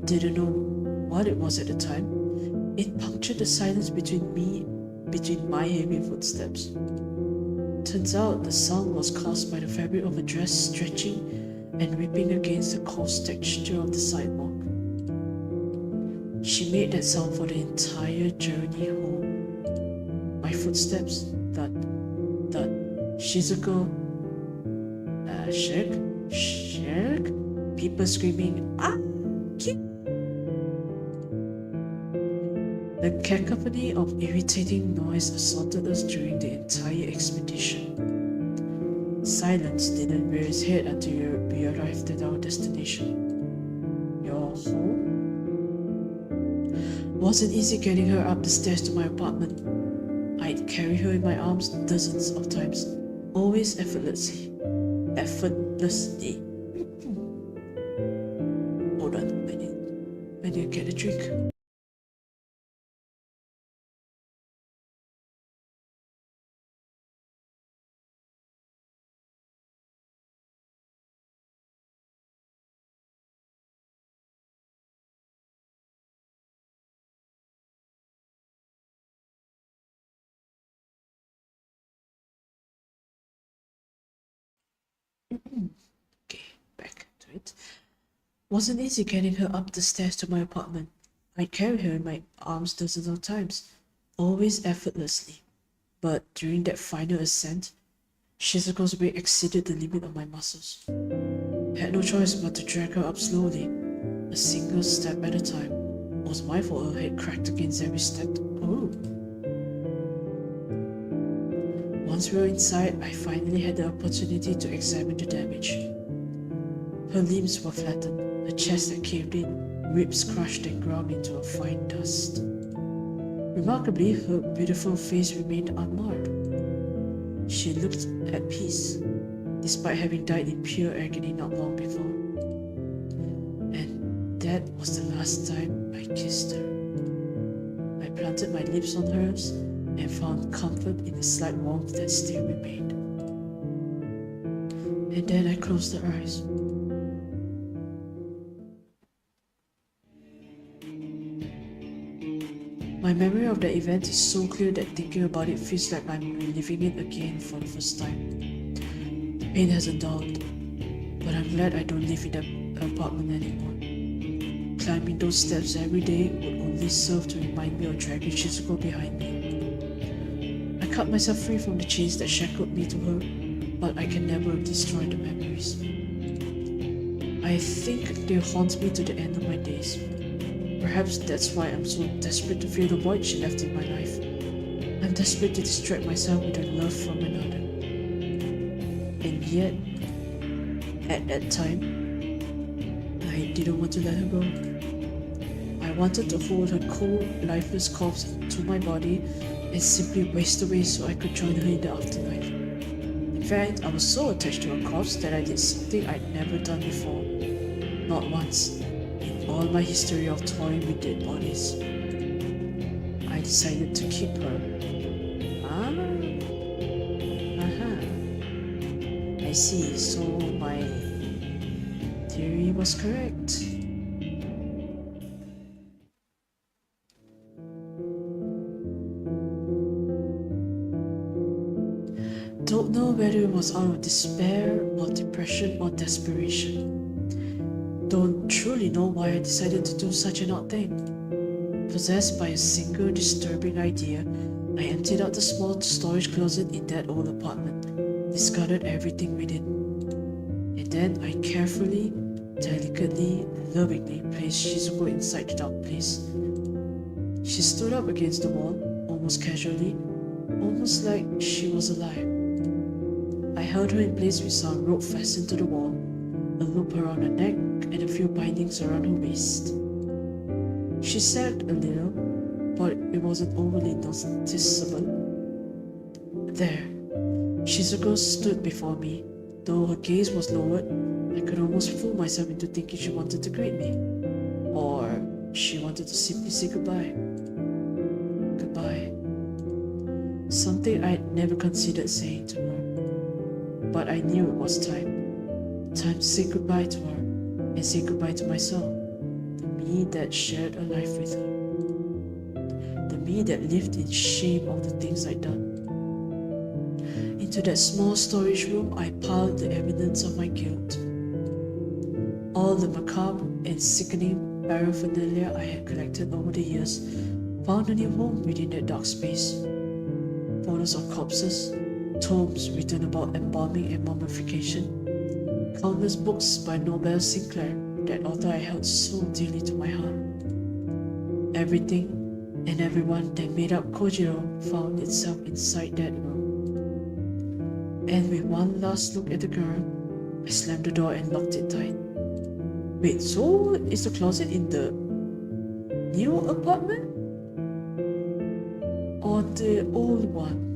Didn't know what it was at the time. It punctured the silence between my heavy footsteps. Turns out the sound was caused by the fabric of a dress stretching and ripping against the coarse texture of the sidewalk. She made that sound for the entire journey home. My footsteps, thud, thud. Shizuko, shirk, shirk. People screaming, ah, kick. The cacophony of irritating noise assaulted us during the entire expedition. Silence didn't rear its head until we arrived at our destination. Your home? Wasn't easy getting her up the stairs to my apartment. I'd carry her in my arms dozens of times, always effortlessly. Hold on, I need to get a drink. Okay, back to it. Wasn't easy getting her up the stairs to my apartment. I'd carry her in my arms dozens of times, always effortlessly. But during that final ascent, Shizuko's weight exceeded the limit of my muscles. I had no choice but to drag her up slowly, a single step at a time. It was my fault her head cracked against every step. Oh. Once we were inside, I finally had the opportunity to examine the damage. Her limbs were flattened, her chest had caved in, ribs crushed and ground into a fine dust. Remarkably, her beautiful face remained unmarred. She looked at peace, despite having died in pure agony not long before. And that was the last time I kissed her. I planted my lips on hers and found comfort in the slight warmth that still remained. And then I closed her eyes. My memory of that event is so clear that thinking about it feels like I'm reliving it again for the first time. The pain hasn't dulled, but I'm glad I don't live in that apartment anymore. Climbing those steps every day would only serve to remind me of dragging Shizuko behind me. I cut myself free from the chains that shackled me to her, but I can never destroy the memories. I think they'll haunt me to the end of my days. Perhaps that's why I'm so desperate to fill the void she left in my life. I'm desperate to distract myself with her love from another. And yet, at that time, I didn't want to let her go. I wanted to hold her cold, lifeless corpse to my body and simply waste away so I could join her in the afterlife. In fact, I was so attached to her corpse that I did something I'd never done before. Not once. All my history of toying with dead bodies. I decided to keep her. I see, so my theory was correct. Don't know whether it was out of despair or depression or desperation. Don't truly know why I decided to do such an odd thing. Possessed by a single disturbing idea, I emptied out the small storage closet in that old apartment, discarded everything within. And then I carefully, delicately, lovingly placed Shizuko inside the dark place. She stood up against the wall, almost casually, almost like she was alive. I held her in place with some rope fastened to the wall, a loop around her neck, and a few bindings around her waist. She sagged a little, but it wasn't overly noticeable. There, Shizuko stood before me. Though her gaze was lowered, I could almost fool myself into thinking she wanted to greet me. Or she wanted to simply say goodbye. Goodbye. Something I'd never considered saying to her. But I knew it was time. Time to say goodbye to her. And say goodbye to myself, the me that shared a life with her, the me that lived in shame of the things I'd done. Into that small storage room, I piled the evidence of my guilt. All the macabre and sickening paraphernalia I had collected over the years found a new home within that dark space. Photos of corpses, tomes written about embalming and mummification, countless books by Nobel Sinclair, that author I held so dearly to my heart. Everything and everyone that made up Kojiro found itself inside that room. And with one last look at the girl, I slammed the door and locked it tight. Wait, so is the closet in the new apartment? Or the old one?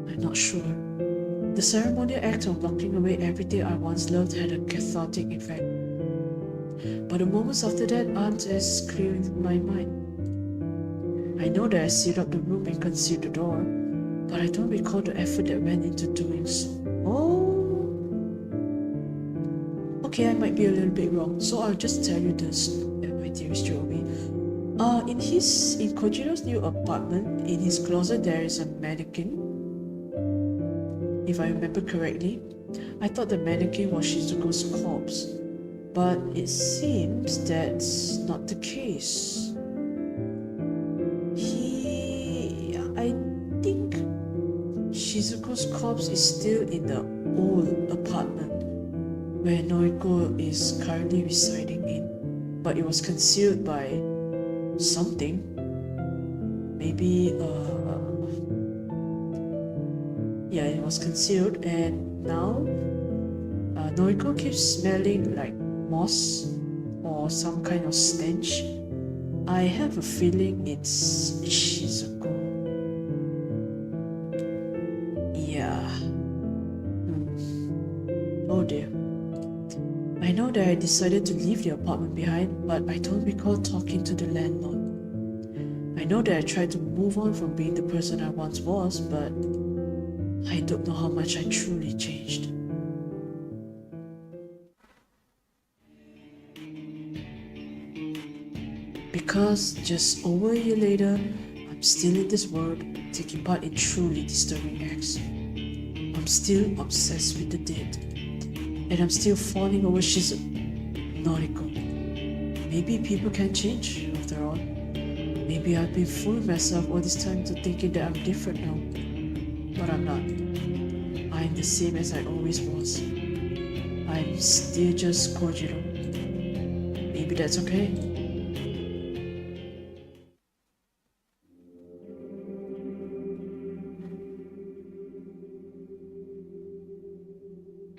I'm not sure. The ceremonial act of locking away everything I once loved had a cathartic effect. But the moments after that aren't as clear in my mind. I know that I sealed up the room and concealed the door, but I don't recall the effort that went into doing so. Oh. Okay, I might be a little bit wrong, so I'll just tell you this, my theory straight away. In Kojiro's new apartment, in his closet there is a mannequin. If I remember correctly, I thought the mannequin was Shizuko's corpse, but it seems that's not the case. I think Shizuko's corpse is still in the old apartment where Noriko is currently residing in, but it was concealed by something. Maybe, yeah, it was concealed, and now Noriko keeps smelling like moss or some kind of stench. I have a feeling it's Shizuko. Yeah. Oh dear. I know that I decided to leave the apartment behind, but I don't recall talking to the landlord. I know that I tried to move on from being the person I once was, but I don't know how much I truly changed. Because just over a year later, I'm still in this world, taking part in truly disturbing acts. I'm still obsessed with the dead, and I'm still falling over Noriko. Maybe people can change, after all. Maybe I've been fooling myself all this time into thinking that I'm different now. But I'm not. I'm the same as I always was. I'm still just Kojiro. Maybe that's okay.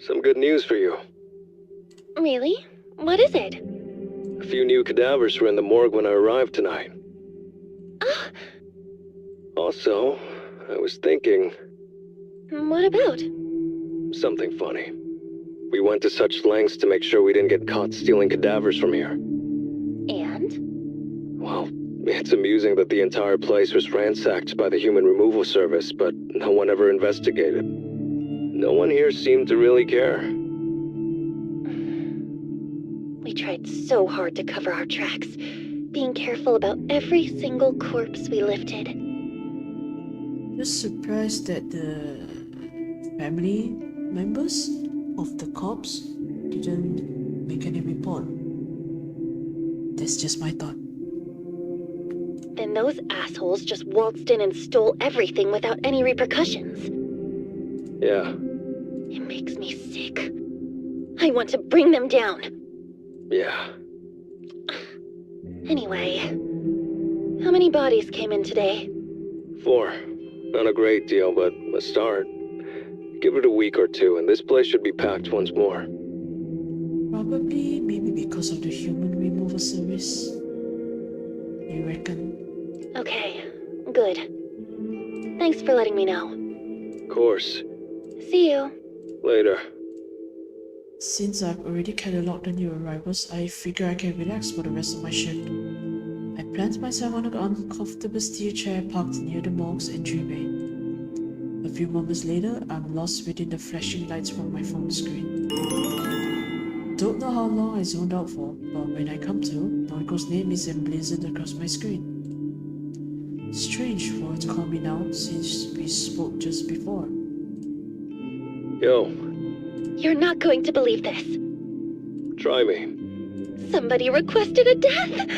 Some good news for you. Really? What is it? A few new cadavers were in the morgue when I arrived tonight. Ah, Also, I was thinking what about? something funny. We went to such lengths to make sure we didn't get caught stealing cadavers from here. And? Well, it's amusing that the entire place was ransacked by the human removal service, but no one ever investigated. No one here seemed to really care. We tried so hard to cover our tracks, being careful about every single corpse we lifted. Just surprised that the family members of the cops didn't make any report. That's just my thought. Then those assholes just waltzed in and stole everything without any repercussions. Yeah, It makes me sick. I want to bring them down. yeah. Anyway, how many bodies came in today? 4. Not a great deal, but a start. Give it a week or two, and this place should be packed once more. Probably maybe because of the human removal service. You reckon? Okay, good. Thanks for letting me know. Of course. See you. Later. Since I've already cataloged the new arrivals, I figure I can relax for the rest of my shift. I plant myself on an uncomfortable steel chair parked near the morgue's entryway. A few moments later, I'm lost within the flashing lights from my phone screen. Don't know how long I zoned out for, but when I come to, Noriko's name is emblazoned across my screen. Strange for her to call me now, since we spoke just before. Yo, You're not going to believe this. try me. Somebody requested a death!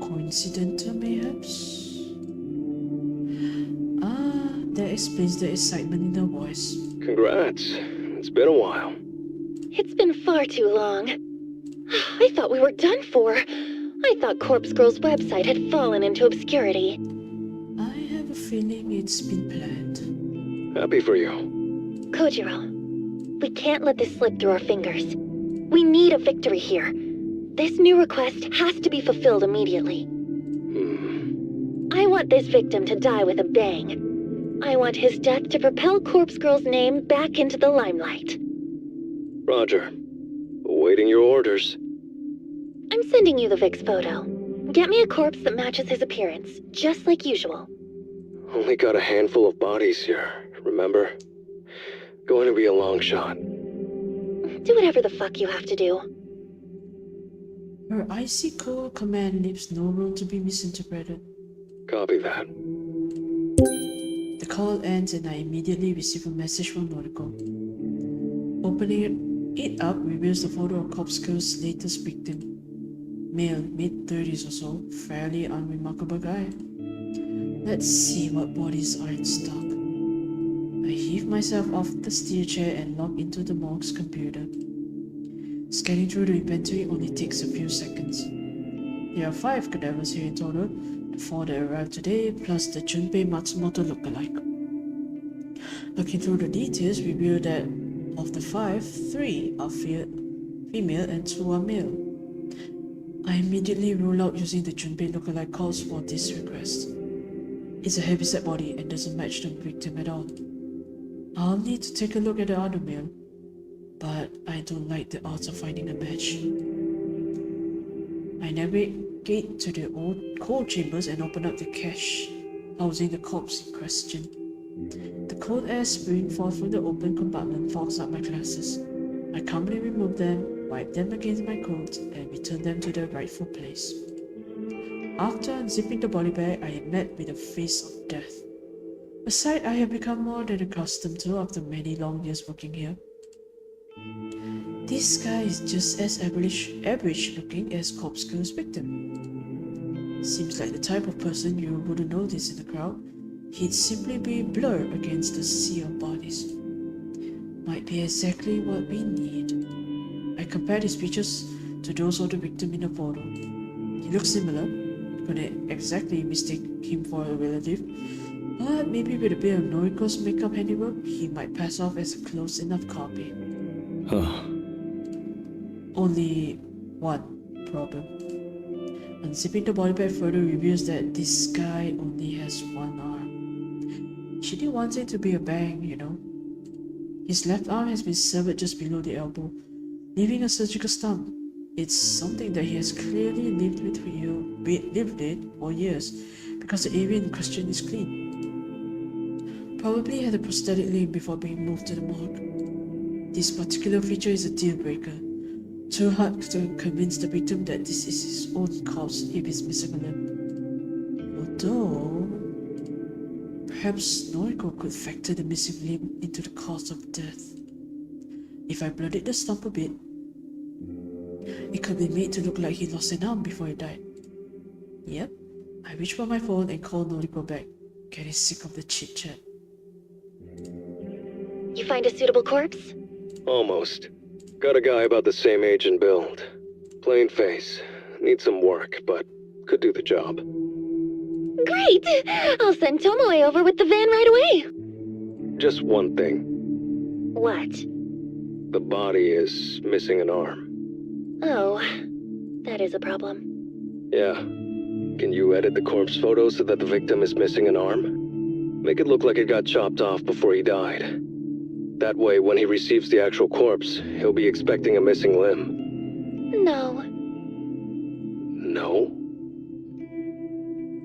Coincidental, mayhaps? Ah, that explains the excitement in her voice. Congrats. It's been a while. It's been far too long. I thought we were done for. I thought Corpse Girl's website had fallen into obscurity. I have a feeling it's been planned. Happy for you. Kojiro, we can't let this slip through our fingers. We need a victory here. This new request has to be fulfilled immediately. I want this victim to die with a bang. I want his death to propel Corpse Girl's name back into the limelight. Roger. Awaiting your orders. I'm sending you the Vic's photo. Get me a corpse that matches his appearance, just like usual. Only got a handful of bodies here, remember? Going to be a long shot. Do whatever the fuck you have to do. Her icy cold command leaves no room to be misinterpreted. Copy that. The call ends and I immediately receive a message from Noriko. Opening it up reveals a photo of Kopsko's latest victim. Male, mid-30s or so, fairly unremarkable guy. Let's see what bodies are in stock. I heave myself off the steel chair and log into the morgue's computer. Scanning through the inventory only takes a few seconds. There are 5 cadavers here in total, the 4 that arrived today, plus the Junpei Matsumoto lookalike. Looking through the details reveal that of the 5, 3 are female and 2 are male. I immediately rule out using the Junpei lookalike calls for this request. It's a heavyset body and doesn't match the victim at all. I'll need to take a look at the other male, but I don't like the odds of finding a match. I navigate to the old cold chambers and open up the cache housing the corpse in question. The cold air spewing forth from the open compartment fogs up my glasses. I calmly remove them, wipe them against my coat, and return them to their rightful place. After unzipping the body bag, I am met with a face of death. A sight I have become more than accustomed to after many long years working here. This guy is just as average looking as Kopsko's victim. Seems like the type of person you wouldn't notice in the crowd. He'd simply be blurred against the sea of bodies. Might be exactly what we need. I compared his features to those of the victim in the photo. He looks similar. Couldn't exactly mistake him for a relative, but maybe with a bit of Noriko's makeup handiwork, he might pass off as a close enough copy. Huh. Only one problem. Unzipping the body bag further reveals that this guy only has one arm. She didn't want it to be a bang, you know. His left arm has been severed just below the elbow, leaving a surgical stump. It's something that he has clearly lived with for years, because the area in question is clean. Probably had a prosthetic limb before being moved to the morgue. This particular feature is a deal breaker. Too hard to convince the victim that this is his own corpse if he's missing a limb. Although, perhaps Noriko could factor the missing limb into the cause of death. If I blurred the stump a bit, it could be made to look like he lost an arm before he died. Yep, I reach for my phone and call Noriko back, getting sick of the chit-chat. You find a suitable corpse? Almost. Got a guy about the same age and build. Plain face. Needs some work, but could do the job. Great! I'll send Tomoe over with the van right away. Just one thing. What? The body is missing an arm. Oh, that is a problem. Yeah. Can you edit the corpse photo so that the victim is missing an arm? Make it look like it got chopped off before he died. That way, when he receives the actual corpse, he'll be expecting a missing limb. No. No?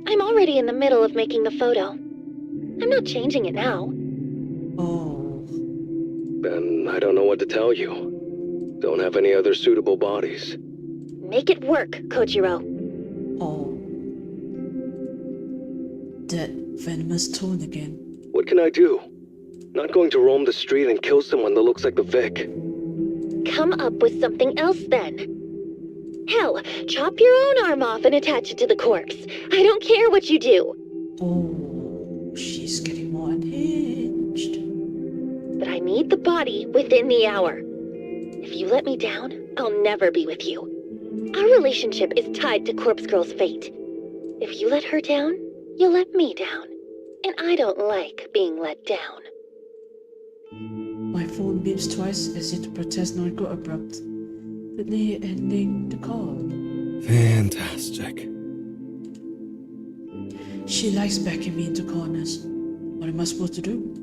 I'm already in the middle of making the photo. I'm not changing it now. Oh, Then I don't know what to tell you. Don't have any other suitable bodies. Make it work, Kojiro. oh. That venomous tone again. What can I do? Not going to roam the street and kill someone that looks like the Vic. Come up with something else then. Hell, chop your own arm off and attach it to the corpse. I don't care what you do. Oh, she's getting more unhinged. But I need the body within the hour. If you let me down, I'll never be with you. Our relationship is tied to Corpse Girl's fate. If you let her down, you'll let me down. And I don't like being let down. My phone beeps twice as if to protest Noriko abruptly ending the call. Fantastic. She likes backing me into corners. What am I supposed to do?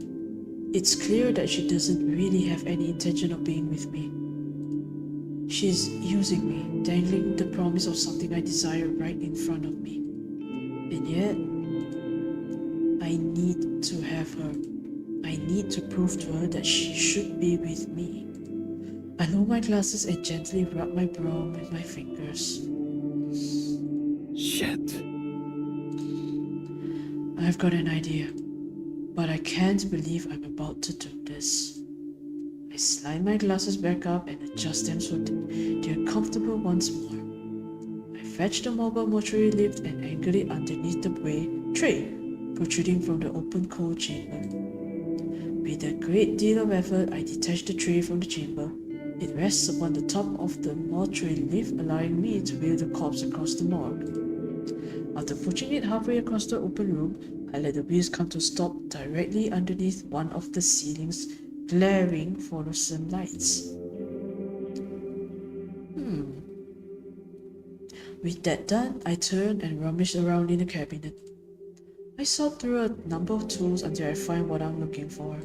It's clear that she doesn't really have any intention of being with me. She's using me, dangling the promise of something I desire right in front of me. And yet, I need to have her. I need to prove to her that she should be with me. I lower my glasses and gently rub my brow with my fingers. Shit. I've got an idea. But I can't believe I'm about to do this. I slide my glasses back up and adjust them so they're comfortable once more. I fetch the mobile mortuary lift and angle it underneath the tray protruding from the open coal chamber. With a great deal of effort, I detach the tray from the chamber. It rests upon the top of the mortuary lift, allowing me to wheel the corpse across the morgue. After pushing it halfway across the open room, I let the wheels come to a stop directly underneath one of the ceiling's glaring fluorescent lights. With that done, I turned and rummaged around in the cabinet. I sort through a number of tools until I find what I'm looking for.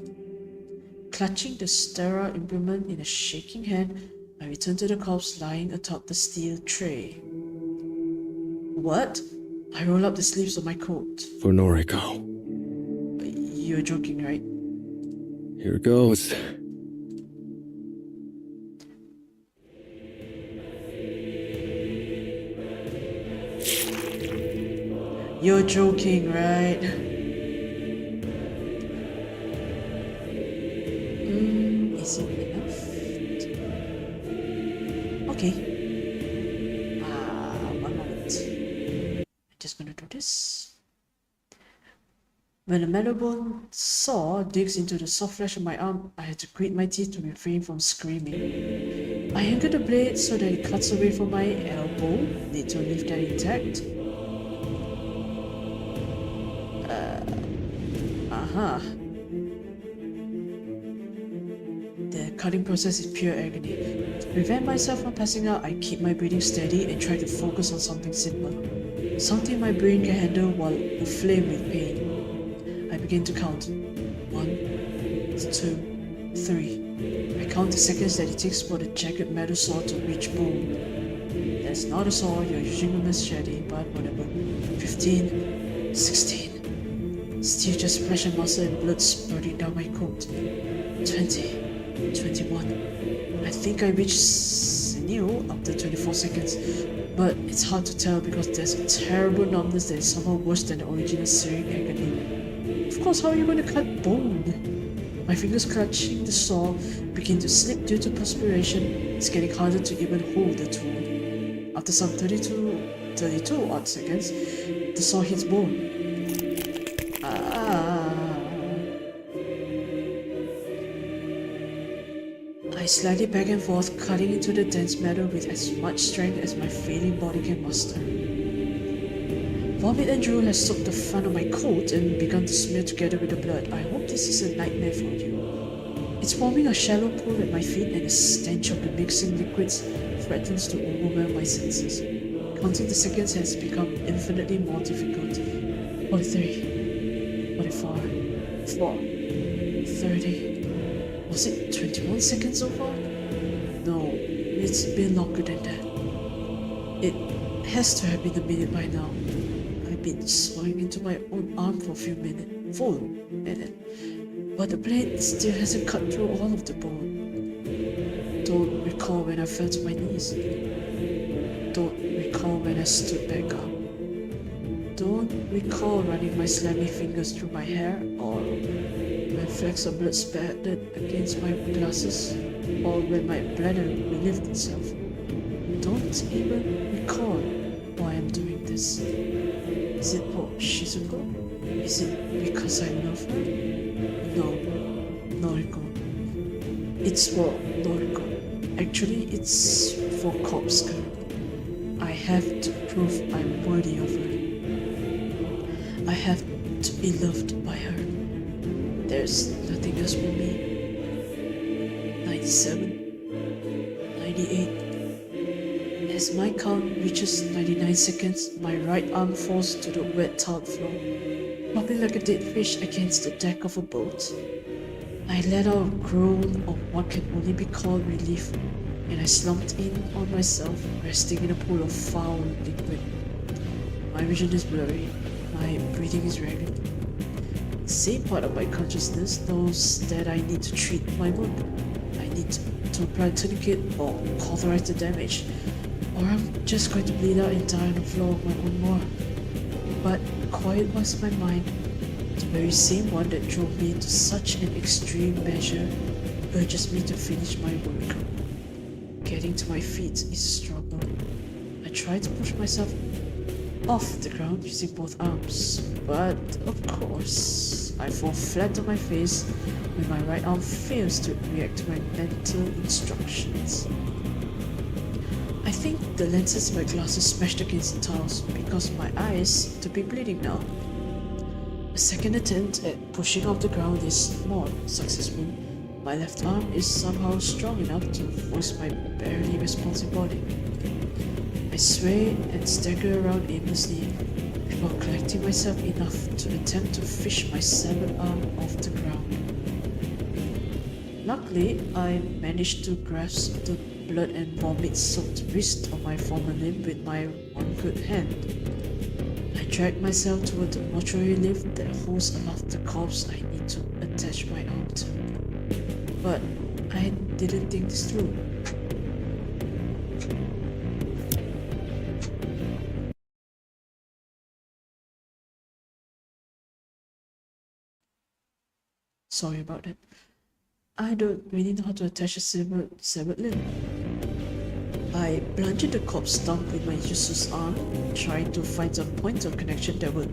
Clutching the sterile implement in a shaking hand, I return to the corpse lying atop the steel tray. What? I roll up the sleeves of my coat. For Noriko. You're joking, right? Here goes. You're joking, right? Is it enough? Okay. 1 moment. I'm just gonna do this. When the metal saw digs into the soft flesh of my arm, I had to grit my teeth to refrain from screaming. I anchored the blade so that it cuts away from my elbow, need to leave that intact. The cutting process is pure agony. To prevent myself from passing out, I keep my breathing steady and try to focus on something simple. Something my brain can handle while aflame with pain. I begin to count. 1, 2, 3. I count the seconds that it takes for the jagged metal saw to reach bone. That's not a saw, you're using a machete, but whatever. 15, 16. Steel just flesh and muscle and blood spurting down my coat. 20, 21. I think I reached sinew after 24 seconds, but it's hard to tell because there's a terrible numbness that is somehow worse than the original searing agony. Of course, how are you going to cut bone? My fingers clutching the saw begin to slip due to perspiration. It's getting harder to even hold the tool. After some 32 odd seconds, the saw hits bone. I slide it back and forth, cutting into the dense metal with as much strength as my failing body can muster. Vomit and drool has soaked the front of my coat and begun to smear together with the blood. I hope this is a nightmare for you. It's forming a shallow pool at my feet and the stench of the mixing liquids threatens to overwhelm my senses. Counting the seconds has become infinitely more difficult. 43, 44, 4, 30. Was it 21 seconds so far? No, it's been longer than that. It has to have been a minute by now. I've been sawing into my own arm for a full minute, but the blade still hasn't cut through all of the bone. Don't recall when I fell to my knees. Don't recall when I stood back up. Don't recall running my slimy fingers through my hair or when flecks of blood spattered against my glasses or when my bladder relieved itself. Don't even recall why I'm doing this. Is it for Shizuko? Is it because I love her? No, Noriko. It's for Noriko. Actually, it's for Corpse Girl. I have to prove I'm worthy of her. I have to be loved by her. There's nothing else for me. 97, 98. As my count reaches 99 seconds, my right arm falls to the wet tiled floor, flopping like a dead fish against the deck of a boat. I let out a groan of what can only be called relief, and I slumped in on myself, resting in a pool of foul liquid. My vision is blurry, my breathing is ragged. The same part of my consciousness knows that I need to treat my wound. I need to apply a tourniquet or cauterize the damage, or I'm just going to bleed out and die on the floor of my own morgue. But quiet was my mind. The very same one that drove me to such an extreme measure urges me to finish my work. Getting to my feet is a struggle. I try to push myself off the ground using both arms, but of course, I fall flat on my face when my right arm fails to react to my mental instructions. I think the lenses of my glasses smashed against the tiles because my eyes seem to be bleeding now. A second attempt at pushing off the ground is more successful. My left arm is somehow strong enough to force my barely responsive body. I sway and stagger around aimlessly before collecting myself enough to attempt to fish my severed arm off the ground. Luckily, I managed to grasp the blood and vomit-soaked wrist of my former limb with my one good hand. I dragged myself toward the mortuary lift that holds aloft the corpse I need to attach my arm to. But I didn't think this through. Sorry about that. I don't really know how to attach a severed limb. I plunged the corpse stump with my useless arm, trying to find some point of connection that would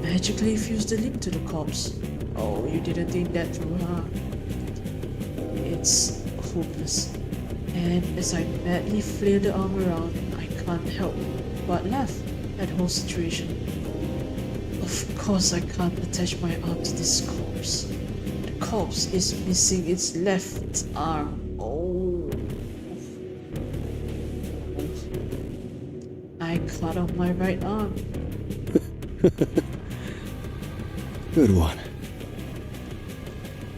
magically fuse the limb to the corpse. Oh, you didn't think that through, huh? It's hopeless. And as I madly flail the arm around, I can't help but laugh at the whole situation. Of course I can't attach my arm to this corpse. The corpse is missing its left arm. Oh. I cut off my right arm. Good one.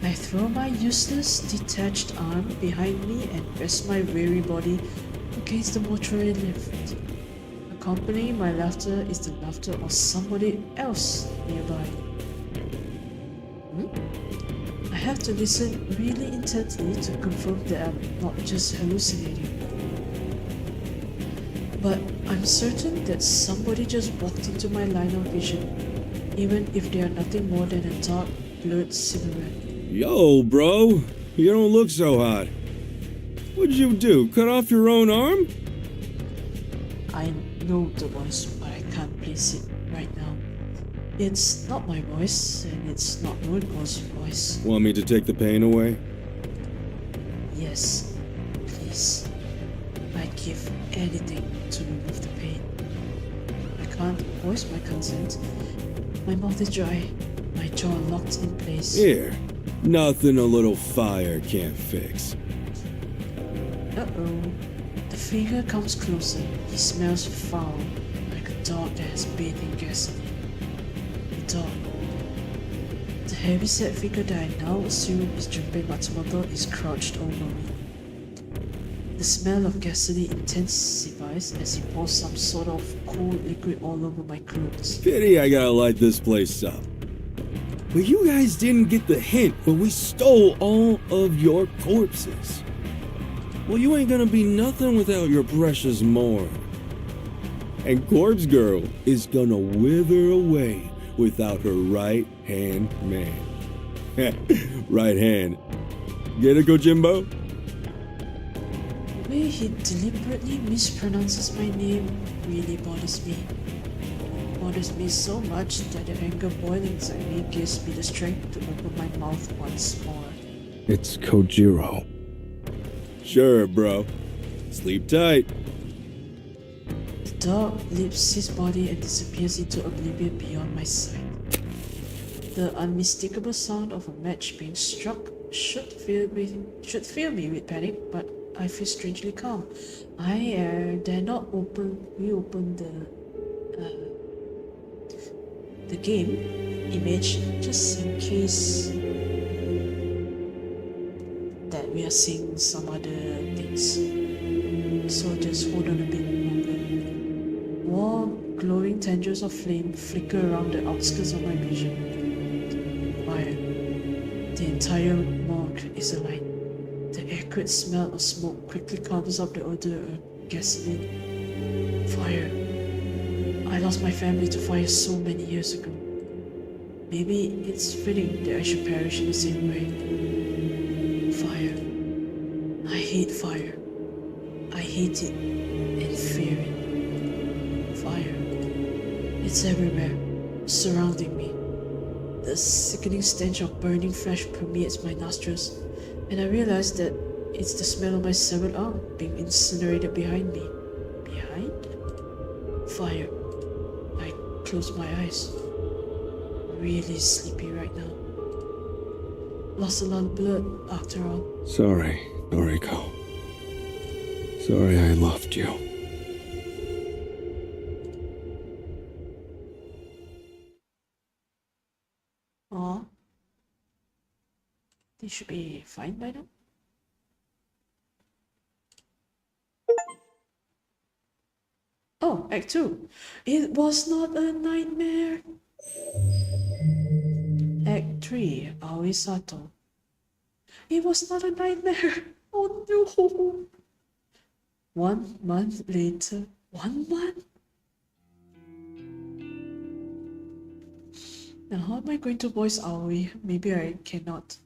I throw my useless, detached arm behind me and rest my weary body against the mortuary lift. Accompanying my laughter is the laughter of somebody else nearby. I have to listen really intently to confirm that I'm not just hallucinating. But I'm certain that somebody just walked into my line of vision, even if they are nothing more than a dark, blurred silhouette. Yo, bro, you don't look so hot. What'd you do, cut off your own arm? I know the voice, but I can't place it right now. It's not my voice, and it's not Noriko's voice. Want me to take the pain away? Yes, please. I'd give anything to remove the pain. I can't voice my consent. My mouth is dry, my jaw locked in place. Here, nothing a little fire can't fix. Uh-oh. The figure comes closer. He smells foul, like a dog that has bathed in gasoline. The dog. The heavy-set figure that I now assume is Junpei Matsumoto is crouched over me. The smell of gasoline intensifies as he pours some sort of cool liquid all over my clothes. Pity I gotta light this place up. But you guys didn't get the hint when we stole all of your corpses. Well, you ain't gonna be nothing without your precious morgue. And Corpse Girl is gonna wither away without her right-hand man. Right hand. Get it, Kojimbo? The way he deliberately mispronounces my name really bothers me. It bothers me so much that the anger boiling inside me gives me the strength to open my mouth once more. It's Kojiro. Sure, bro. Sleep tight. The dog leaps his body and disappears into oblivion beyond my sight. The unmistakable sound of a match being struck should fill me with panic, but I feel strangely calm. I dare not reopen the game image just in case that we are seeing some other things. So just hold on a bit longer. Warm, glowing tendrils of flame flicker around the outskirts of my vision. Fire. The entire morgue is alight. The acrid smell of smoke quickly covers up the odor of gasoline. Fire. I lost my family to fire so many years ago. Maybe it's fitting that I should perish in the same way. Fire. I hate fire. I hate it and fear it. Fire. It's everywhere, surrounding me. The sickening stench of burning flesh permeates my nostrils, and I realize that it's the smell of my severed arm being incinerated behind me. Behind? Fire. I close my eyes. Really sleepy right now. Lost a lot of blood after all. Sorry, Noriko. Sorry I loved you. Aw. They should be fine by now. Oh, Act 2. It was not a nightmare. Act 3. Aoi Sato. It was not a nightmare. Oh no. 1 month later. 1 month? Now how am I going to voice Aoi? Maybe I cannot.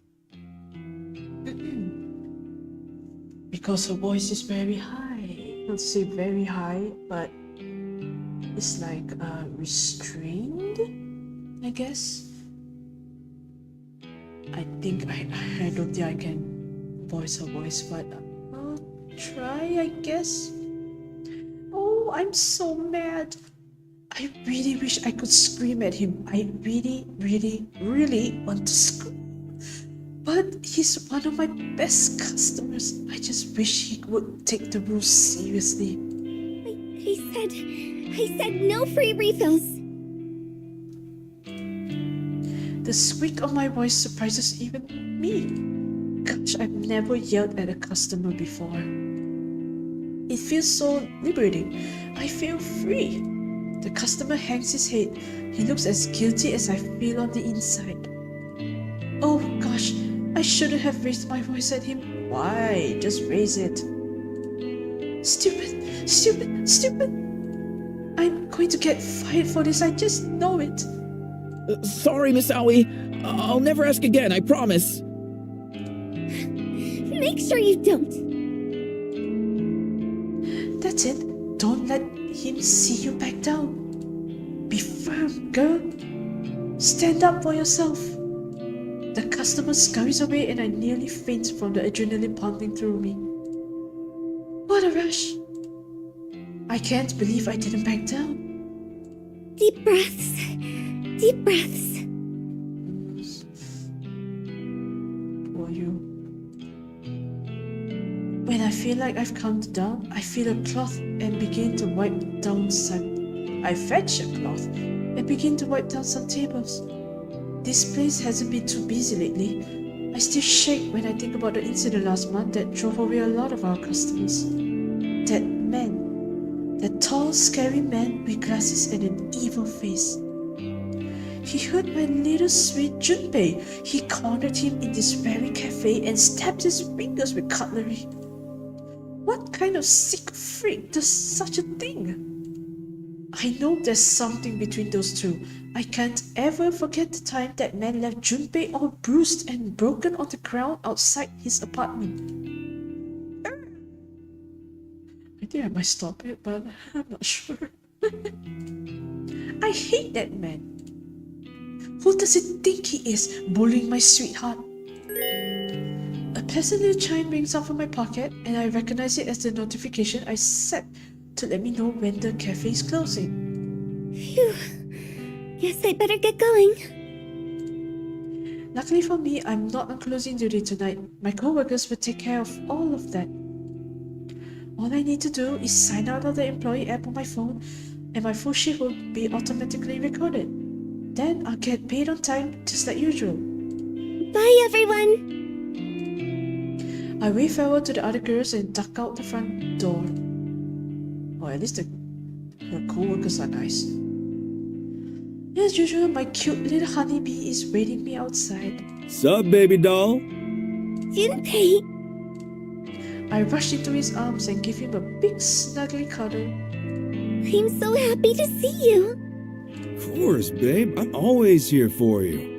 Because her voice is very high. Not to say very high, but it's like restrained, I guess. I don't think I can voice her voice, but I'll try, I guess. Oh, I'm so mad. I really wish I could scream at him. I really, really, really want to scream. But he's one of my best customers. I just wish he would take the rules seriously. I said no free refills. The squeak of my voice surprises even me. Gosh, I've never yelled at a customer before. It feels so liberating. I feel free. The customer hangs his head. He looks as guilty as I feel on the inside. Oh gosh, I shouldn't have raised my voice at him. Why? Just raise it. Stupid, stupid, stupid. I'm going to get fired for this, I just know it. Sorry, Miss Aoi. I'll never ask again, I promise. Make sure you don't. That's it. Don't let him see you back down. Be firm, girl. Stand up for yourself. The customer scurries away and I nearly faint from the adrenaline pumping through me. What a rush. I can't believe I didn't back down. Deep breaths. Deep breaths. Poor you. When I feel like I've calmed down, I feel a cloth and begin to wipe down some. I fetch a cloth and begin to wipe down some tables. This place hasn't been too busy lately. I still shake when I think about the incident last month that drove away a lot of our customers. That man. That tall, scary man with glasses and an evil face. He hurt my little sweet Junpei. He cornered him in this very cafe and stabbed his fingers with cutlery. What kind of sick freak does such a thing? I know there's something between those two. I can't ever forget the time that man left Junpei all bruised and broken on the ground outside his apartment. I think I might stop it, but I'm not sure. I hate that man. Who does he think he is, bullying my sweetheart? A pleasant little chime rings out from my pocket, and I recognize it as the notification I set to let me know when the cafe is closing. Phew. Guess I better get going. Luckily for me, I'm not on closing duty tonight. My co-workers will take care of all of that. All I need to do is sign out of the employee app on my phone, and my full shift will be automatically recorded. Then I'll get paid on time, just like usual. Bye, everyone. I wave farewell to the other girls and duck out the front door. Or at least her co-workers are nice. As usual, my cute little honeybee is waiting me outside. Sup, baby doll? Junpei. I rush into his arms and give him a big snuggly cuddle. I'm so happy to see you. Of course, babe. I'm always here for you.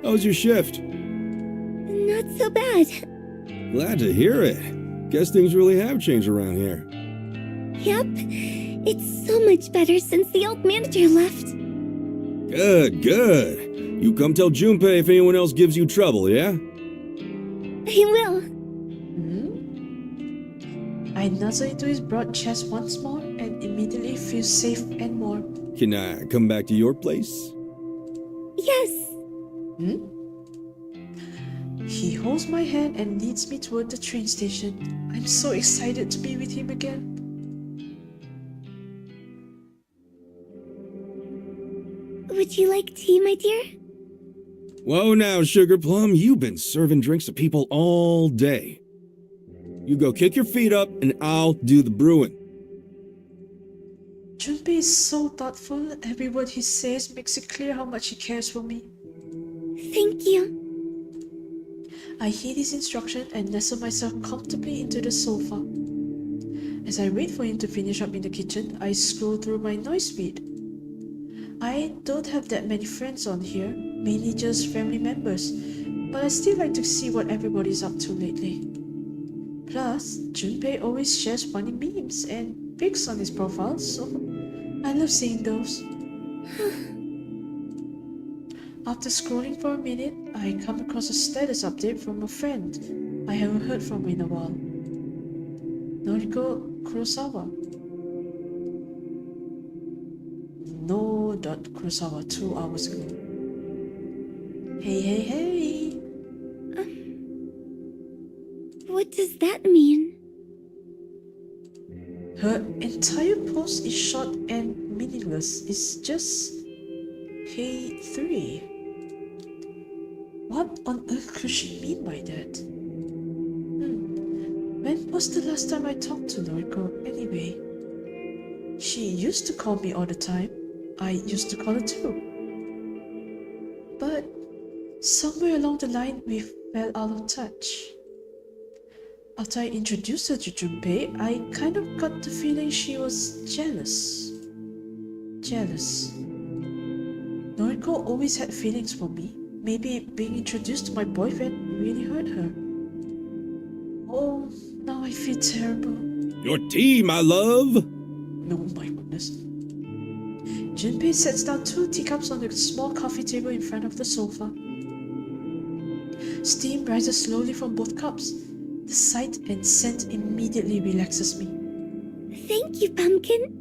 How was your shift? Not so bad. Glad to hear it. Guess things really have changed around here. Yep. It's so much better since the old manager left. Good, good. You come tell Junpei if anyone else gives you trouble, yeah? I will. I nuzzle into his broad chest once more and immediately feel safe and warm. Can I come back to your place? Yes. He holds my hand and leads me toward the train station. I'm so excited to be with him again. Would you like tea, my dear? Whoa now, Sugar Plum. You've been serving drinks to people all day. You go kick your feet up and I'll do the brewing. Junpei is so thoughtful. Every word he says makes it clear how much he cares for me. Thank you. I heed his instruction and nestle myself comfortably into the sofa. As I wait for him to finish up in the kitchen, I scroll through my noise feed. I don't have that many friends on here, mainly just family members, but I still like to see what everybody's up to lately. Plus, Junpei always shares funny memes and pics on his profile, so I love seeing those. After scrolling for a minute, I come across a status update from a friend I haven't heard from in a while. Noriko Kurosawa. No. Kurosawa 2 hours ago. Hey. What does that mean? Her entire post is short and meaningless. It's just hey 3. What on earth could she mean by that? When was the last time I talked to Noriko anyway? She used to call me all the time. I used to call her too. But somewhere along the line we fell out of touch. After I introduced her to Junpei, I kind of got the feeling she was jealous. Noriko always had feelings for me. Maybe being introduced to my boyfriend really hurt her. Oh, now I feel terrible. Your tea, my love! No, my goodness. Junpei sets down 2 teacups on the small coffee table in front of the sofa. Steam rises slowly from both cups. The sight and scent immediately relaxes me. Thank you, Pumpkin.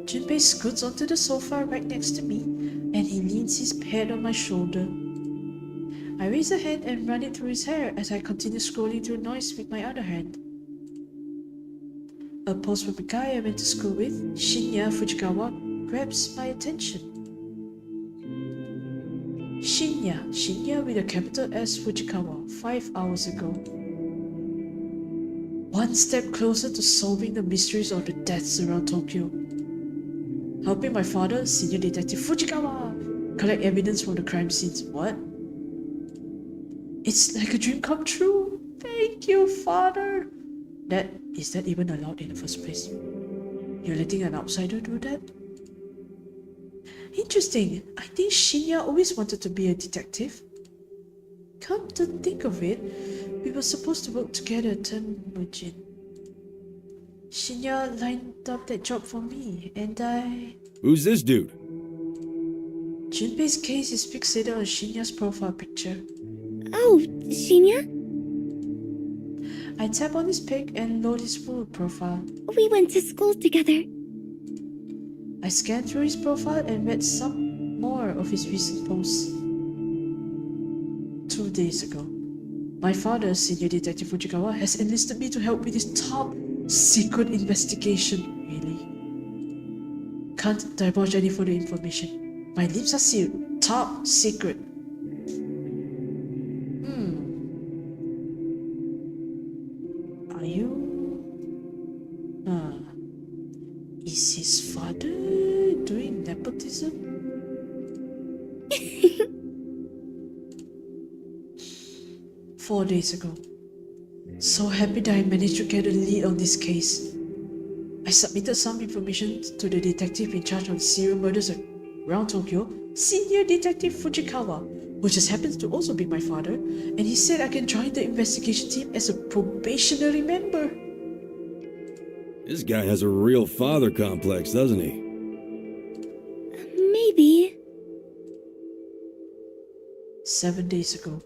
Junpei scoots onto the sofa right next to me, and he leans his head on my shoulder. I raise a hand and run it through his hair as I continue scrolling through noise with my other hand. A post from a guy I went to school with, Shinya Fujikawa, grabs my attention. Shinya with a capital S Fujikawa, 5 hours ago. One step closer to solving the mysteries of the deaths around Tokyo. Helping my father, Senior Detective Fujikawa, collect evidence from the crime scenes. What? It's like a dream come true. Thank you, Father. Is that even allowed in the first place? You're letting an outsider do that? Interesting. I think Shinya always wanted to be a detective. Come to think of it, we were supposed to work together at Tenmujin. Shinya lined up that job for me, and I... Who's this dude? Junpei's case is fixated on Shinya's profile picture. Oh, Shinya? I tap on his pic and load his full profile. We went to school together. I scanned through his profile and read some more of his recent posts. 2 days ago, my father, Senior Detective Fujikawa, has enlisted me to help with his top secret investigation. Really? Can't divulge any further information. My lips are sealed. Top secret. Are you... Is his father doing nepotism? 4 days ago. So happy that I managed to get a lead on this case. I submitted some information to the detective in charge of serial murders around Tokyo, Senior Detective Fujikawa, who just happens to also be my father, and he said I can join the investigation team as a probationary member. This guy has a real father complex, doesn't he? Maybe. 7 days ago.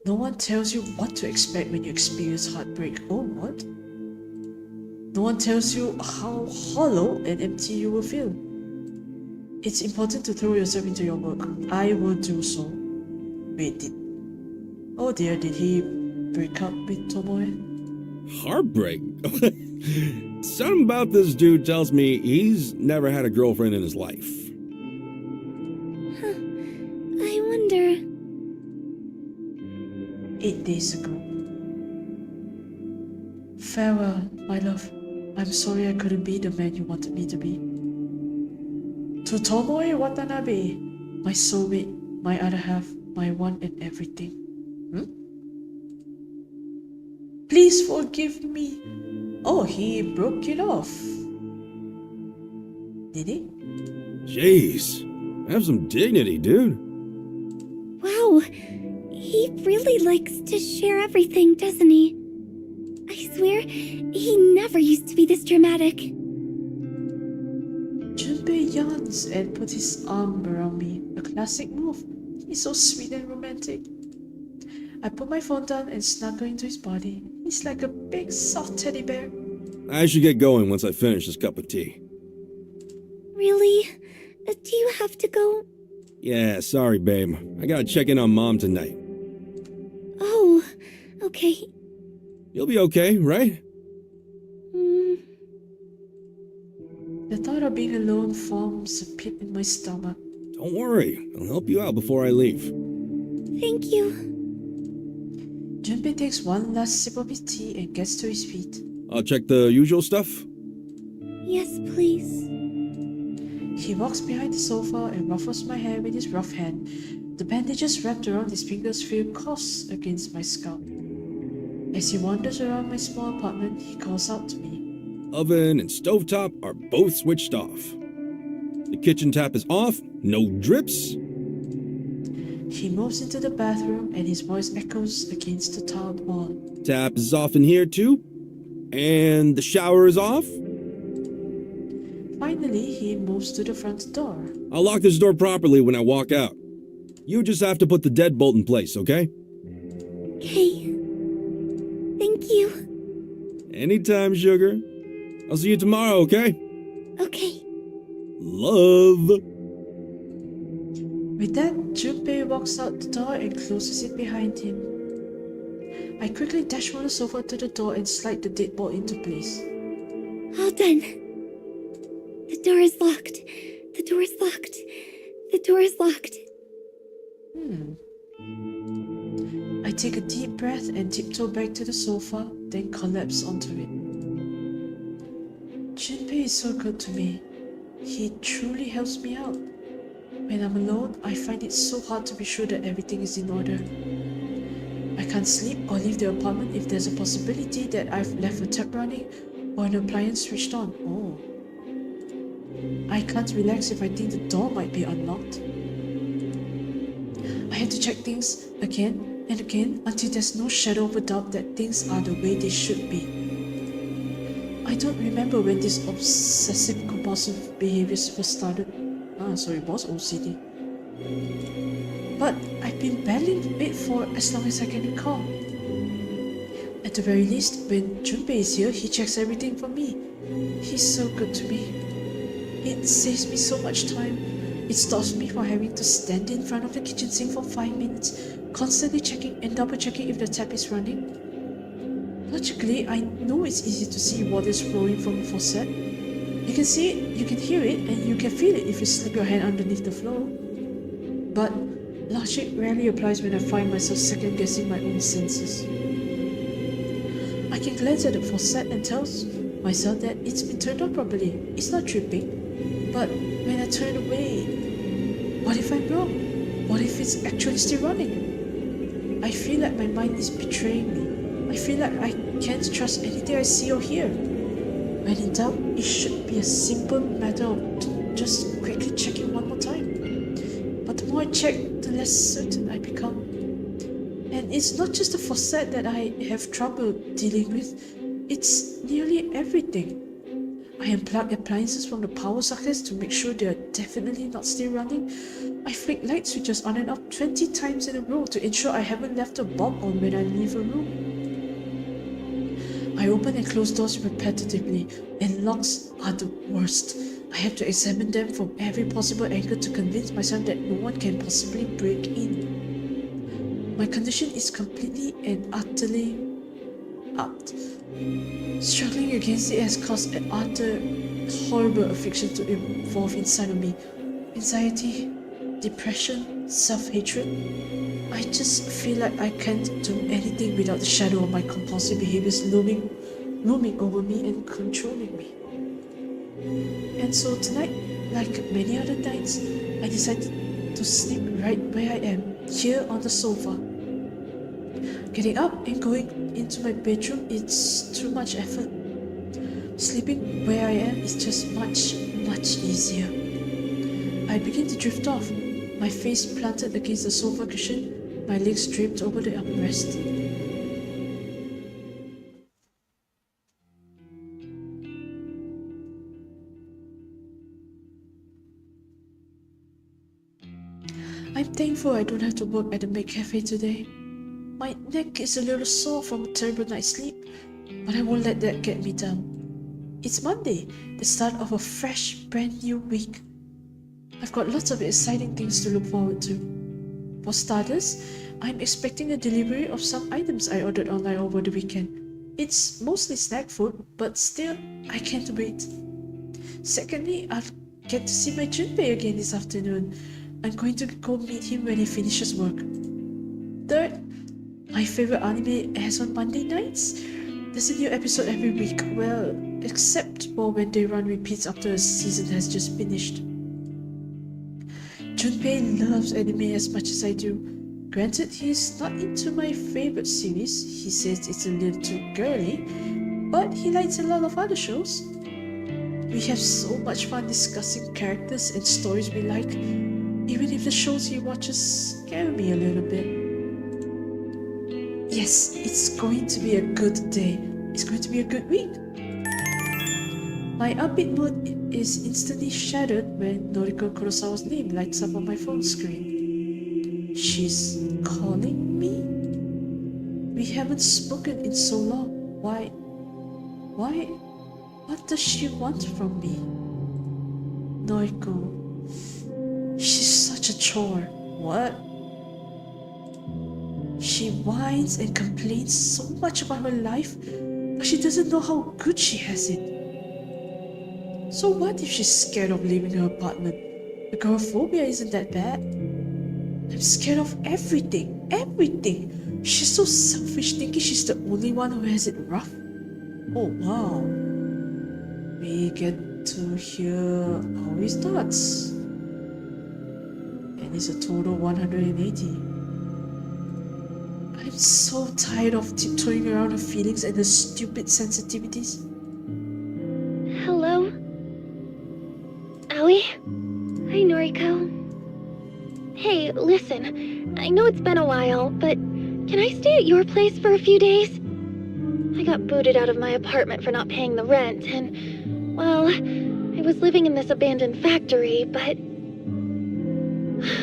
No one tells you what to expect when you experience heartbreak or what. No one tells you how hollow and empty you will feel. It's important to throw yourself into your work. I will do so. Wait, oh dear, did he break up with Tomoe? Heartbreak? Something about this dude tells me he's never had a girlfriend in his life. I wonder. 8 days ago. Farewell, my love. I'm sorry I couldn't be the man you wanted me to be. To Tomoe Watanabe, my soulmate, my other half, my one and everything. Please forgive me. Oh, he broke it off. Did he? Jeez, have some dignity, dude. Wow, he really likes to share everything, doesn't he? I swear, he never used to be this dramatic. Junpei yawns and puts his arm around me. A classic move. He's so sweet and romantic. I put my phone down and snuggle into his body. He's like a big soft teddy bear. I should get going once I finish this cup of tea. Really? Do you have to go? Yeah, sorry, babe. I gotta check in on Mom tonight. Oh, okay. You'll be okay, right? The thought of being alone forms a pit in my stomach. Don't worry, I'll help you out before I leave. Thank you. Junpei takes one last sip of his tea and gets to his feet. I'll check the usual stuff. Yes, please. He walks behind the sofa and ruffles my hair with his rough hand. The bandages wrapped around his fingers feel coarse against my scalp. As he wanders around my small apartment, he calls out to me. Oven and stovetop are both switched off. The kitchen tap is off, no drips. He moves into the bathroom and his voice echoes against the tiled wall. Tap is off in here too. And the shower is off. Finally, he moves to the front door. I'll lock this door properly when I walk out. You just have to put the deadbolt in place, okay? Okay. Thank you. Anytime, sugar. I'll see you tomorrow, okay? Okay. Love. With that, Junpei walks out the door and closes it behind him. I quickly dash from the sofa to the door and slide the deadbolt into place. All done. The door is locked. The door is locked. The door is locked. I take a deep breath and tiptoe back to the sofa, then collapse onto it. Junpei is so good to me. He truly helps me out. When I'm alone, I find it so hard to be sure that everything is in order. I can't sleep or leave the apartment if there's a possibility that I've left a tap running or an appliance switched on. Oh. I can't relax if I think the door might be unlocked. I have to check things again and again until there's no shadow of a doubt that things are the way they should be. I don't remember when this obsessive compulsive behaviors first started. So it was OCD. But I've been battling with it for as long as I can recall. At the very least, when Junpei is here, he checks everything for me. He's so good to me. It saves me so much time. It stops me from having to stand in front of the kitchen sink for 5 minutes, constantly checking and double checking if the tap is running. Logically, I know it's easy to see water's flowing from the faucet. You can see it, you can hear it, and you can feel it if you slip your hand underneath the flow. But logic rarely applies when I find myself second-guessing my own senses. I can glance at the faucet and tell myself that it's been turned on properly. It's not dripping. But when I turn away, what if I'm wrong? What if it's actually still running? I feel like my mind is betraying me. I feel like I can't trust anything I see or hear. When in doubt, it should be a simple matter of just quickly checking one more time. But the more I check, the less certain I become. And it's not just the facade that I have trouble dealing with, it's nearly everything. I unplug appliances from the power sockets to make sure they are definitely not still running. I flick light switches on and off 20 times in a row to ensure I haven't left a bulb on when I leave a room. I open and close doors repetitively, and locks are the worst. I have to examine them from every possible angle to convince myself that no one can possibly break in. My condition is completely and utterly out. Struggling against it has caused an utter horrible affliction to evolve inside of me. Anxiety, depression, self-hatred. I just feel like I can't do anything without the shadow of my compulsive behaviors looming over me and controlling me. And so tonight, like many other nights, I decided to sleep right where I am, here on the sofa. Getting up and going into my bedroom is too much effort. Sleeping where I am is just much easier. I begin to drift off, my face planted against the sofa cushion, my legs draped over the armrest. I'm thankful I don't have to work at the maid cafe today. My neck is a little sore from a terrible night's sleep, but I won't let that get me down. It's Monday, the start of a fresh, brand new week. I've got lots of exciting things to look forward to. For starters, I'm expecting a delivery of some items I ordered online over the weekend. It's mostly snack food, but still, I can't wait. Secondly, I'll get to see my Junpei again this afternoon. I'm going to go meet him when he finishes work. Third, my favorite anime airs on Monday nights. There's a new episode every week, well, except for when they run repeats after a season has just finished. Junpei loves anime as much as I do. Granted, he's not into my favorite series. He says it's a little too girly, but he likes a lot of other shows. We have so much fun discussing characters and stories we like, even if the shows he watches scare me a little bit. Yes, it's going to be a good day. It's going to be a good week. My upbeat mood is instantly shattered when Noriko Kurosawa's name lights up on my phone screen. She's calling me? We haven't spoken in so long. Why? What does she want from me? Noriko. She's such a chore. What? She whines and complains so much about her life, but she doesn't know how good she has it. So what if she's scared of leaving her apartment? Agoraphobia isn't that bad. I'm scared of everything. She's so selfish, thinking she's the only one who has it rough. Oh wow. We get to hear Aoi's thoughts. And it's a total 180. I'm so tired of tiptoeing around her feelings and her stupid sensitivities. Hello? Aoi? Hi, Noriko. Hey, listen, I know it's been a while, but can I stay at your place for a few days? I got booted out of my apartment for not paying the rent, and, well, I was living in this abandoned factory, but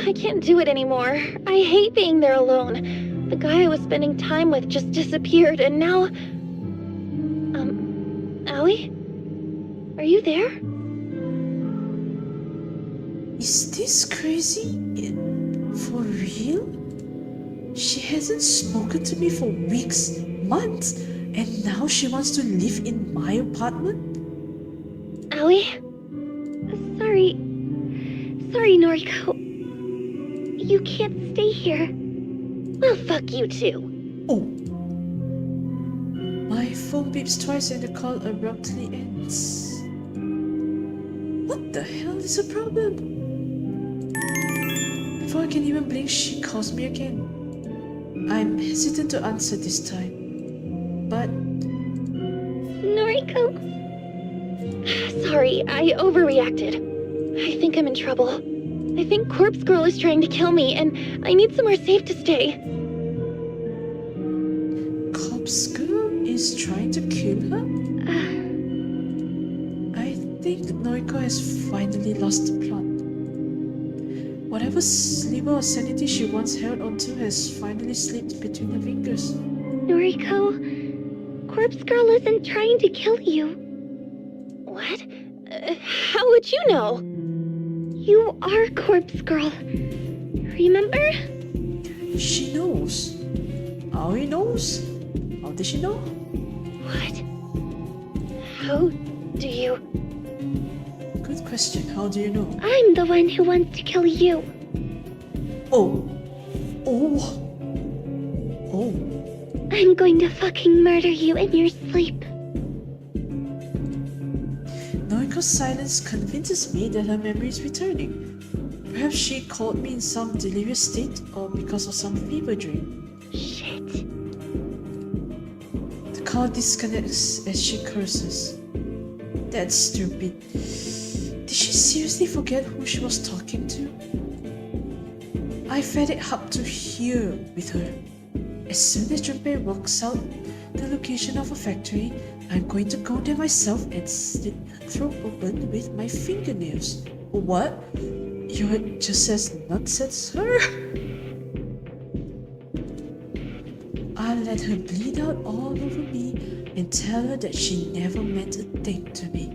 I can't do it anymore. I hate being there alone. The guy I was spending time with just disappeared, and now... Aoi? Are you there? Is this crazy? For real? She hasn't spoken to me for weeks, months, and now she wants to live in my apartment? Aoi? Sorry, Noriko. You can't stay here. Well, fuck you too. Oh. My phone beeps twice and the call abruptly ends. What the hell is the problem? Before I can even blink, she calls me again. I'm hesitant to answer. answer this time. But Noriko, Sorry, I overreacted. I think I'm in trouble. I think Corpse Girl is trying to kill me, and I need somewhere safe to stay. Corpse Girl is trying to kill her? I think Noriko has finally lost the plot. Whatever sliver of sanity she once held onto has finally slipped between her fingers. Noriko, Corpse Girl isn't trying to kill you. What? How would you know? You are Corpse Girl. Remember? She knows. Aoi knows? How did she know? What? How do you... Good question. How do you know? I'm the one who wants to kill you. Oh. Oh. Oh. I'm going to fucking murder you in your sleep. Noriko's silence convinces me that her memory is returning. Perhaps she called me in some delirious state or because of some fever dream. Shit. The call disconnects as she curses. That's stupid. Did she seriously forget who she was talking to? I fed it up to here with her. As soon as Junpei walks out the location of a factory, I'm going to go there myself and slit her throat open with my fingernails. What? You're just as nuts as her? I'll let her bleed out all over me and tell her that she never meant a thing to me.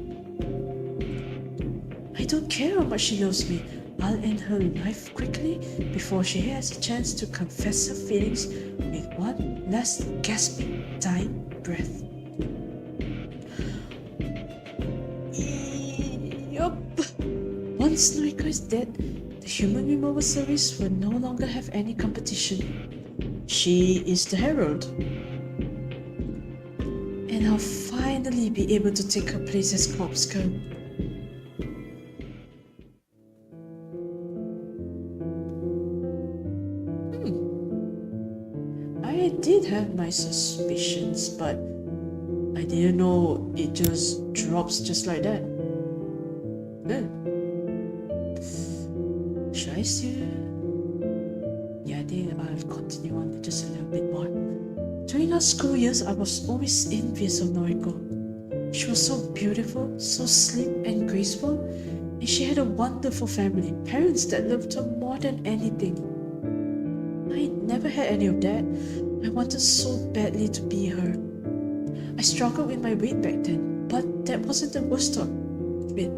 I don't care how much she loves me. I'll end her life quickly before she has a chance to confess her feelings with one last gasping, dying breath. Yup. Once Noriko is dead, the human removal service will no longer have any competition. She is the herald. And I'll finally be able to take her place as Corpse Girl. I did have my suspicions, but I didn't know it just drops just like that. Should I still? Yeah, I think I'll continue on just a little bit more. During our school years, I was always envious of Noriko. She was so beautiful, so slim and graceful, and she had a wonderful family, parents that loved her more than anything. I never had any of that. I wanted so badly to be her. I struggled with my weight back then, but that wasn't the worst of it.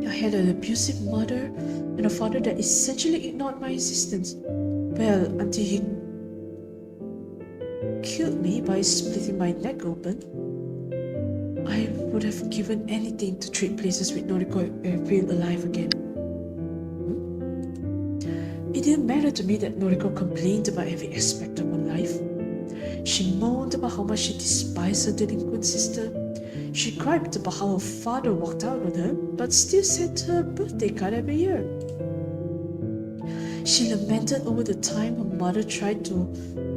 I had an abusive mother and a father that essentially ignored my existence. Well, until he killed me by splitting my neck open. I would have given anything to trade places with Noriko and feel alive again. It didn't matter to me that Noriko complained about every aspect of her life. She moaned about how much she despised her delinquent sister. She griped about how her father walked out on her, but still sent her a birthday card every year. She lamented over the time her mother tried to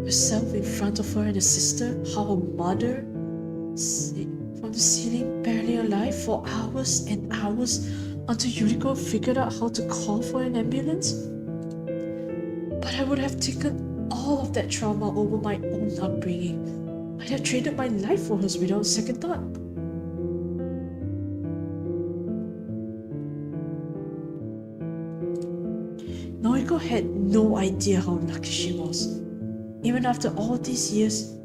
herself in front of her and her sister, how her mother, from the ceiling, barely alive for hours and hours until Yuriko figured out how to call for an ambulance. But I would have taken all of that trauma over my own upbringing. I'd have traded my life for hers without a second thought. Noriko had no idea how lucky she was. Even after all these years,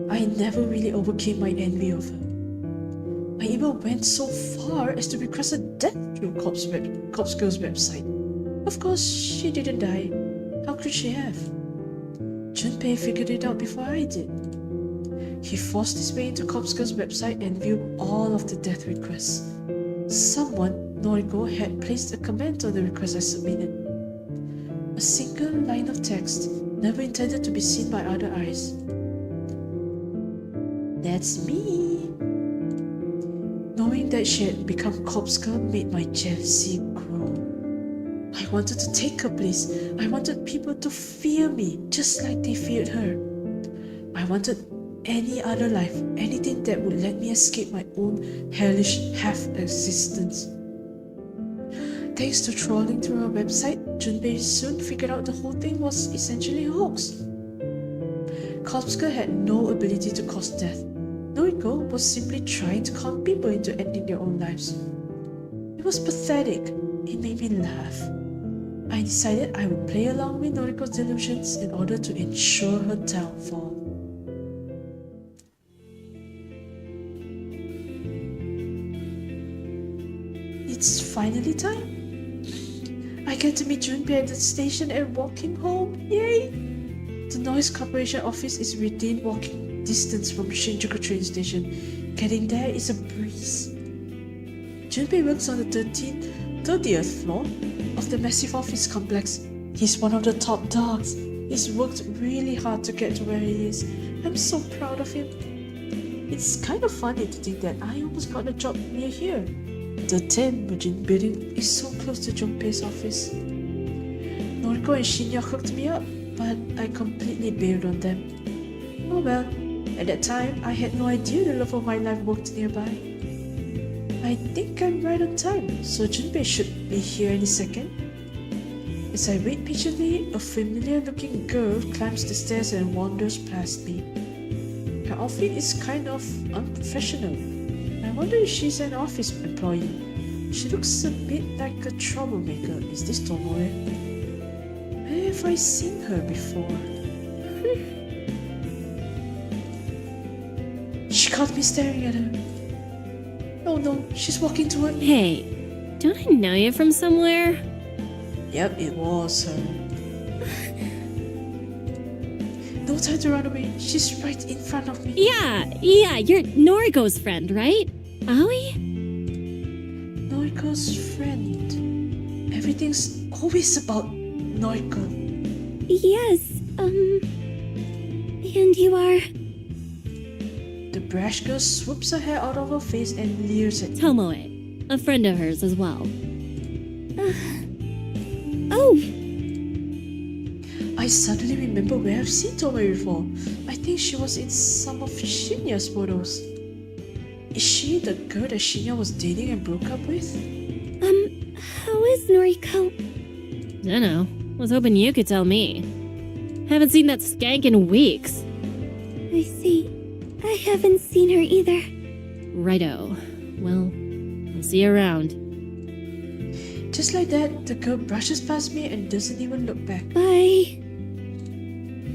I never really overcame my envy of her. I even went so far as to request a death through Corpse Girl's website. Of course, she didn't die. How could she have? Junpei figured it out before I did. He forced his way into Corpse Girl's website and viewed all of the death requests. Someone, Noriko, had placed a comment on the request I submitted. A single line of text, never intended to be seen by other eyes. That's me. Knowing that she had become Corpse Girl made my jealousy grow. I wanted to take her place. I wanted people to fear me just like they feared her. I wanted any other life, anything that would let me escape my own hellish half-existence. Thanks to trawling through her website, Junpei soon figured out the whole thing was essentially a hoax. Corpse Girl had no ability to cause death. Noriko was simply trying to con people into ending their own lives. It was pathetic. It made me laugh. I decided I would play along with Noriko's delusions in order to ensure her downfall. It's finally time. I get to meet Junpei at the station and walk him home. Yay! The Noise Corporation office is within walking distance from Shinjuku train station. Getting there is a breeze. Junpei works on the 30th floor of the massive office complex. He's one of the top dogs. He's worked really hard to get to where he is. I'm so proud of him. It's kind of funny to think that I almost got a job near here. The Tenbujin building is so close to Junpei's office. Noriko and Shinya hooked me up, but I completely bailed on them. Oh well, at that time I had no idea the love of my life worked nearby. I think I'm right on time, so Junpei should be here any second. As I wait patiently, a familiar-looking girl climbs the stairs and wanders past me. Her outfit is kind of unprofessional. I wonder if she's an office employee. She looks a bit like a troublemaker. Is this Tomoe? Where have I seen her before? She caught me staring at her. Oh no, she's walking toward me. Hey, don't I know you from somewhere? Yep, it was her. No time to run away. She's right in front of me. Yeah, you're Noriko's friend, right? Aoi? Noriko's friend. Everything's always about Noriko. Yes, and you are? The brash girl swoops her hair out of her face and leers at me. Tomoe, a friend of hers as well. Oh, I suddenly remember where I've seen Tomoe before. I think she was in some of Shinya's photos. Is she the girl that Shinya was dating and broke up with? how is Noriko? Dunno. Was hoping you could tell me. Haven't seen that skank in weeks. I see. I haven't seen her either. Righto. Well, I'll see you around. Just like that, the girl brushes past me and doesn't even look back. Bye.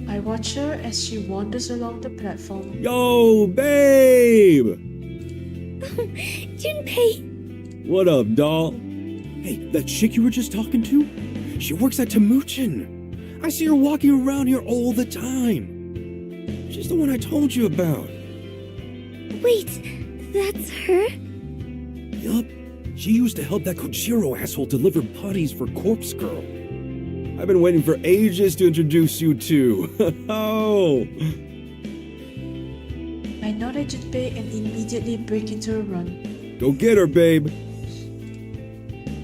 I watch her as she wanders along the platform. Yo, babe! Junpei! What up, doll? Hey, that chick you were just talking to? She works at Temuchin. I see her walking around here all the time. She's the one I told you about. Wait, that's her? Yup. She used to help that Kojiro asshole deliver putties for Corpse Girl. I've been waiting for ages to introduce you to. Oh! I nod at Junpei and immediately break into a run. Go get her, babe.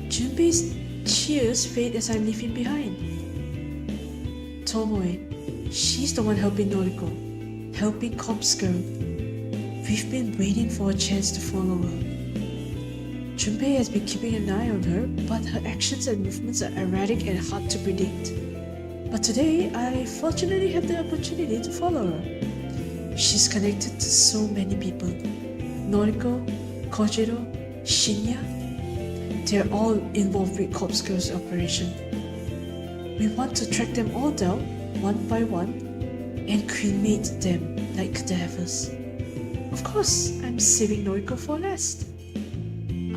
Junpei's cheers fade as I leave him behind. Tomoe, she's the one helping Noriko, helping Corpse Girl. We've been waiting for a chance to follow her. Junpei has been keeping an eye on her, but her actions and movements are erratic and hard to predict. But today, I fortunately have the opportunity to follow her. She's connected to so many people. Noriko, Kojiro, Shinya. They're all involved with Corpse Girl's operation. We want to track them all down, one by one, and cremate them like cadavers. Of course, I'm saving Noriko for last.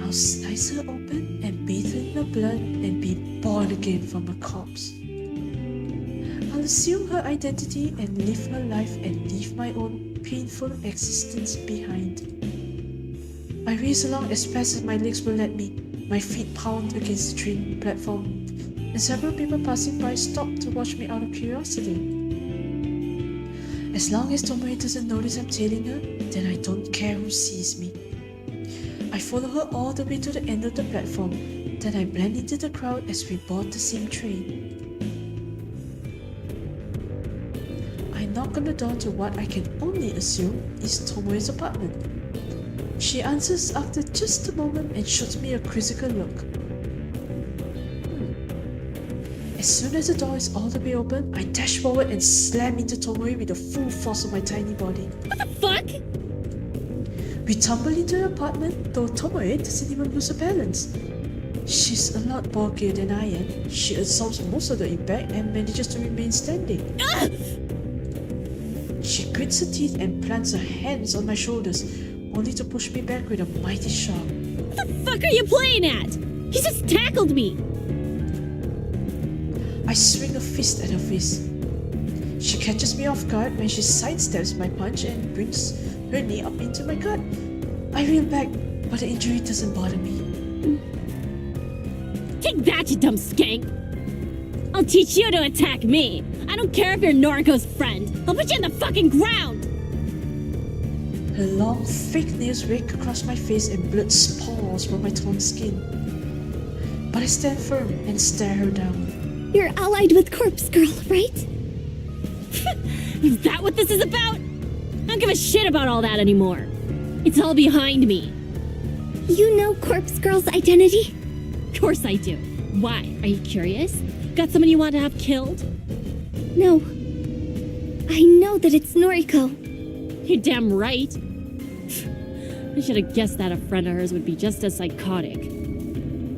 I'll slice her open and bathe her in the blood and be born again from a corpse. I'll assume her identity and live her life and leave my own painful existence behind. I race along as fast as my legs will let me. My feet pound against the train platform, and several people passing by stop to watch me out of curiosity. As long as Tomoe doesn't notice I'm tailing her, then I don't care who sees me. I follow her all the way to the end of the platform, then I blend into the crowd as we board the same train. I knock knock on the door to what I can only assume is Tomoe's apartment. She answers after just a moment and shoots me a quizzical look. As soon as the door is all the way open, I dash forward and slam into Tomoe with the full force of my tiny body. What the fuck? We tumble into the apartment, though Tomoe doesn't even lose her balance. She's a lot bulkier than I am. She absorbs most of the impact and manages to remain standing. Ah! She grits her teeth and plants her hands on my shoulders, only to push me back with a mighty shove. What the fuck are you playing at? He just tackled me! I swing a fist at her face. She catches me off guard when she sidesteps my punch and brings her knee up into my gut. I reel back, but the injury doesn't bother me. Take that, you dumb skank! I'll teach you to attack me! I don't care if you're Noriko's friend! I'll put you in the fucking ground! Her long, fake nails rake across my face and blood pours from my torn skin. But I stand firm and stare her down. You're allied with Corpse Girl, right? Is that what this is about? I don't give a shit about all that anymore. It's all behind me. You know Corpse Girl's identity? Of course I do. Why? Are you curious? Got someone you want to have killed? No. I know that it's Noriko. You're damn right. I should have guessed that a friend of hers would be just as psychotic.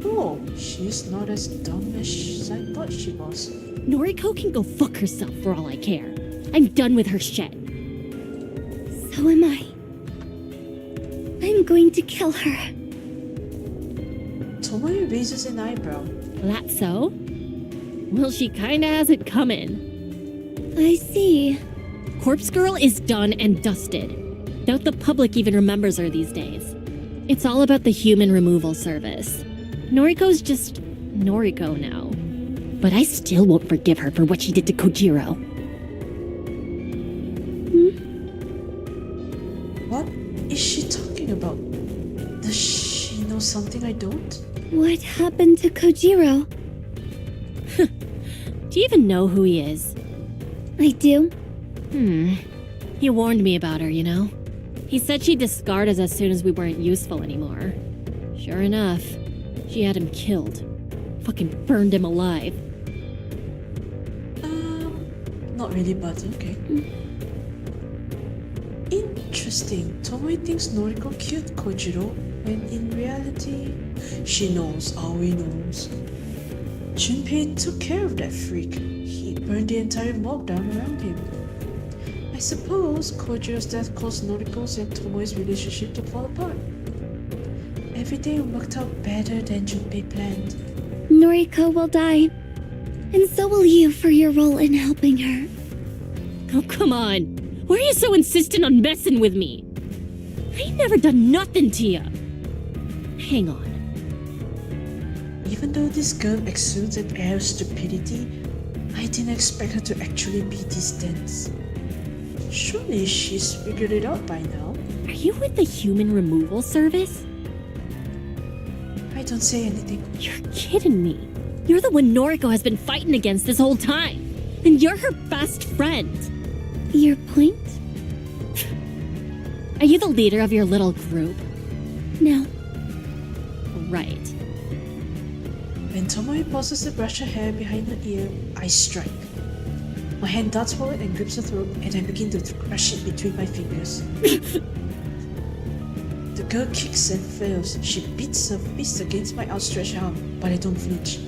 Oh, she's not as dumb as I thought she was. Noriko can go fuck herself for all I care. I'm done with her shit. So am I. I'm going to kill her. Tomoe raises an eyebrow. That so? Well, she kinda has it coming. I see. Corpse Girl is done and dusted. Doubt the public even remembers her these days. It's all about the human removal service. Noriko's just Noriko now. But I still won't forgive her for what she did to Kojiro. What is she talking about? Does she know something I don't? What happened to Kojiro? Do you even know who he is? I do. He warned me about her, you know? He said she'd discard us as soon as we weren't useful anymore. Sure enough, she had him killed. Fucking burned him alive. Not really, but okay. Interesting. Tomoe thinks Noriko killed Kojiro, when in reality, she knows, Aoi knows. Junpei took care of that freak. He burned the entire mob down around him. I suppose Kojiro's death caused Noriko's and Tomoe's relationship to fall apart. Everything worked out better than Junpei planned. Noriko will die. And so will you for your role in helping her. Oh, come on. Why are you so insistent on messing with me? I ain't never done nothing to you. Hang on. Even though this girl exudes an air of stupidity, I didn't expect her to actually be this dense. Surely she's figured it out by now. Are you with the human removal service? I don't say anything. You're kidding me. You're the one Noriko has been fighting against this whole time. And you're her best friend. Your point? Are you the leader of your little group? No. Right. When Tomoe pauses to brush her hair behind her ear, I strike. My hand darts forward and grips her throat, and I begin to crush it between my fingers. The girl kicks and fails. She beats her fist against my outstretched arm, but I don't flinch.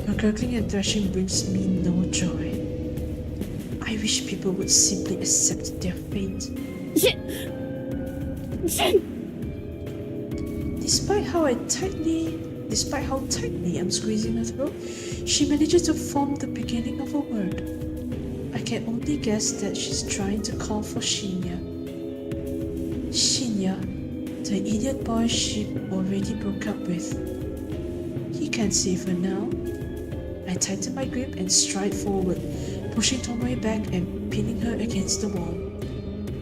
Her gurgling and thrashing brings me no joy. I wish people would simply accept their fate. Despite how tightly I'm squeezing her throat, she manages to form the beginning of a word. I can only guess that she's trying to call for Shinya. Shinya, the idiot boy she already broke up with. He can't save her now. I tighten my grip and stride forward, pushing Tomoe back and pinning her against the wall.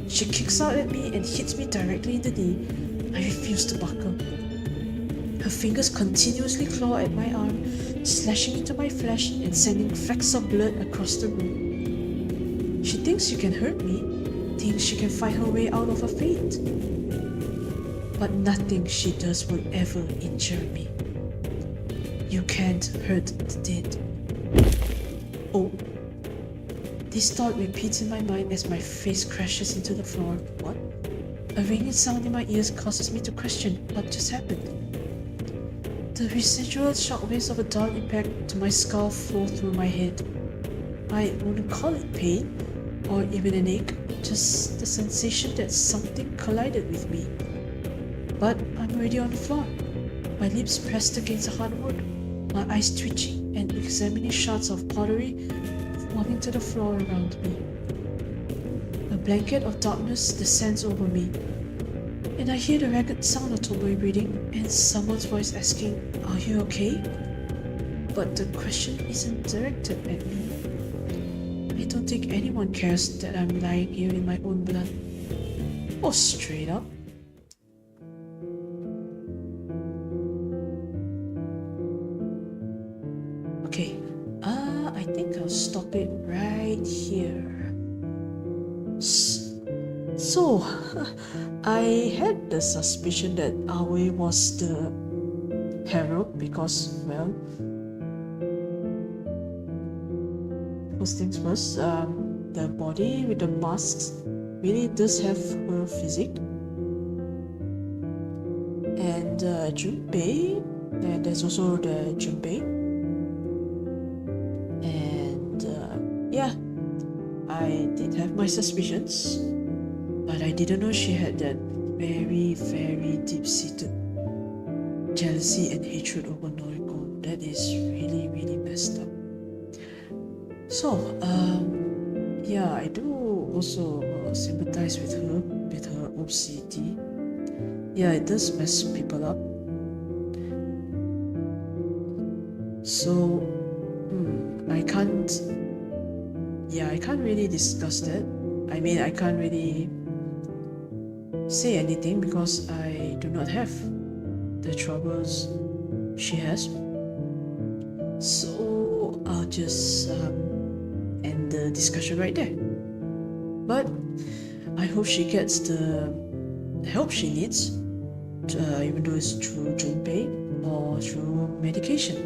She kicks out at me and hits me directly in the knee. I refuse to buckle. Her fingers continuously claw at my arm, slashing into my flesh and sending flecks of blood across the room. She thinks she can hurt me, thinks she can fight her way out of her fate. But nothing she does will ever injure me. You can't hurt the dead. Oh. This thought repeats in my mind as my face crashes into the floor. What? A ringing sound in my ears causes me to question what just happened. The residual shockwaves of a dull impact to my skull flow through my head. I wouldn't call it pain or even an ache, just the sensation that something collided with me. But I'm already on the floor, my lips pressed against the hardwood, my eyes twitching and examining shards of pottery falling to the floor around me. A blanket of darkness descends over me, and I hear the ragged sound of tomboy breathing and someone's voice asking, "Are you okay?" But the question isn't directed at me. I don't think anyone cares that I'm lying here in my own blood. Or straight up. Okay, I think I'll stop it right here. So, I had the suspicion that Aoi was the herald because, well, first things first, the body with the masks really does have her physique. And Junpei, and there's also the Junpei. And yeah, I did have my suspicions, but I didn't know she had that very, very deep-seated jealousy and hatred over Noriko. That is really, really messed up. So, yeah, I do also sympathize with her OCD. Yeah, it does mess people up. So, I can't really discuss that. I mean, I can't really say anything because I do not have the troubles she has. So, I'll just end the discussion right there. But I hope she gets the help she needs, even though it's through Junpei or through medication.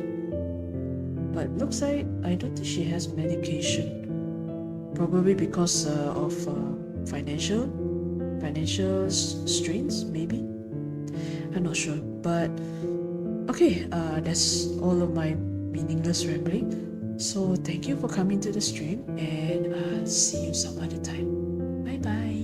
But looks like I don't think she has medication. Probably because of financial strains, maybe. I'm not sure. But okay, that's all of my meaningless rambling. So thank you for coming to the stream, and I'll see you some other time. Bye bye.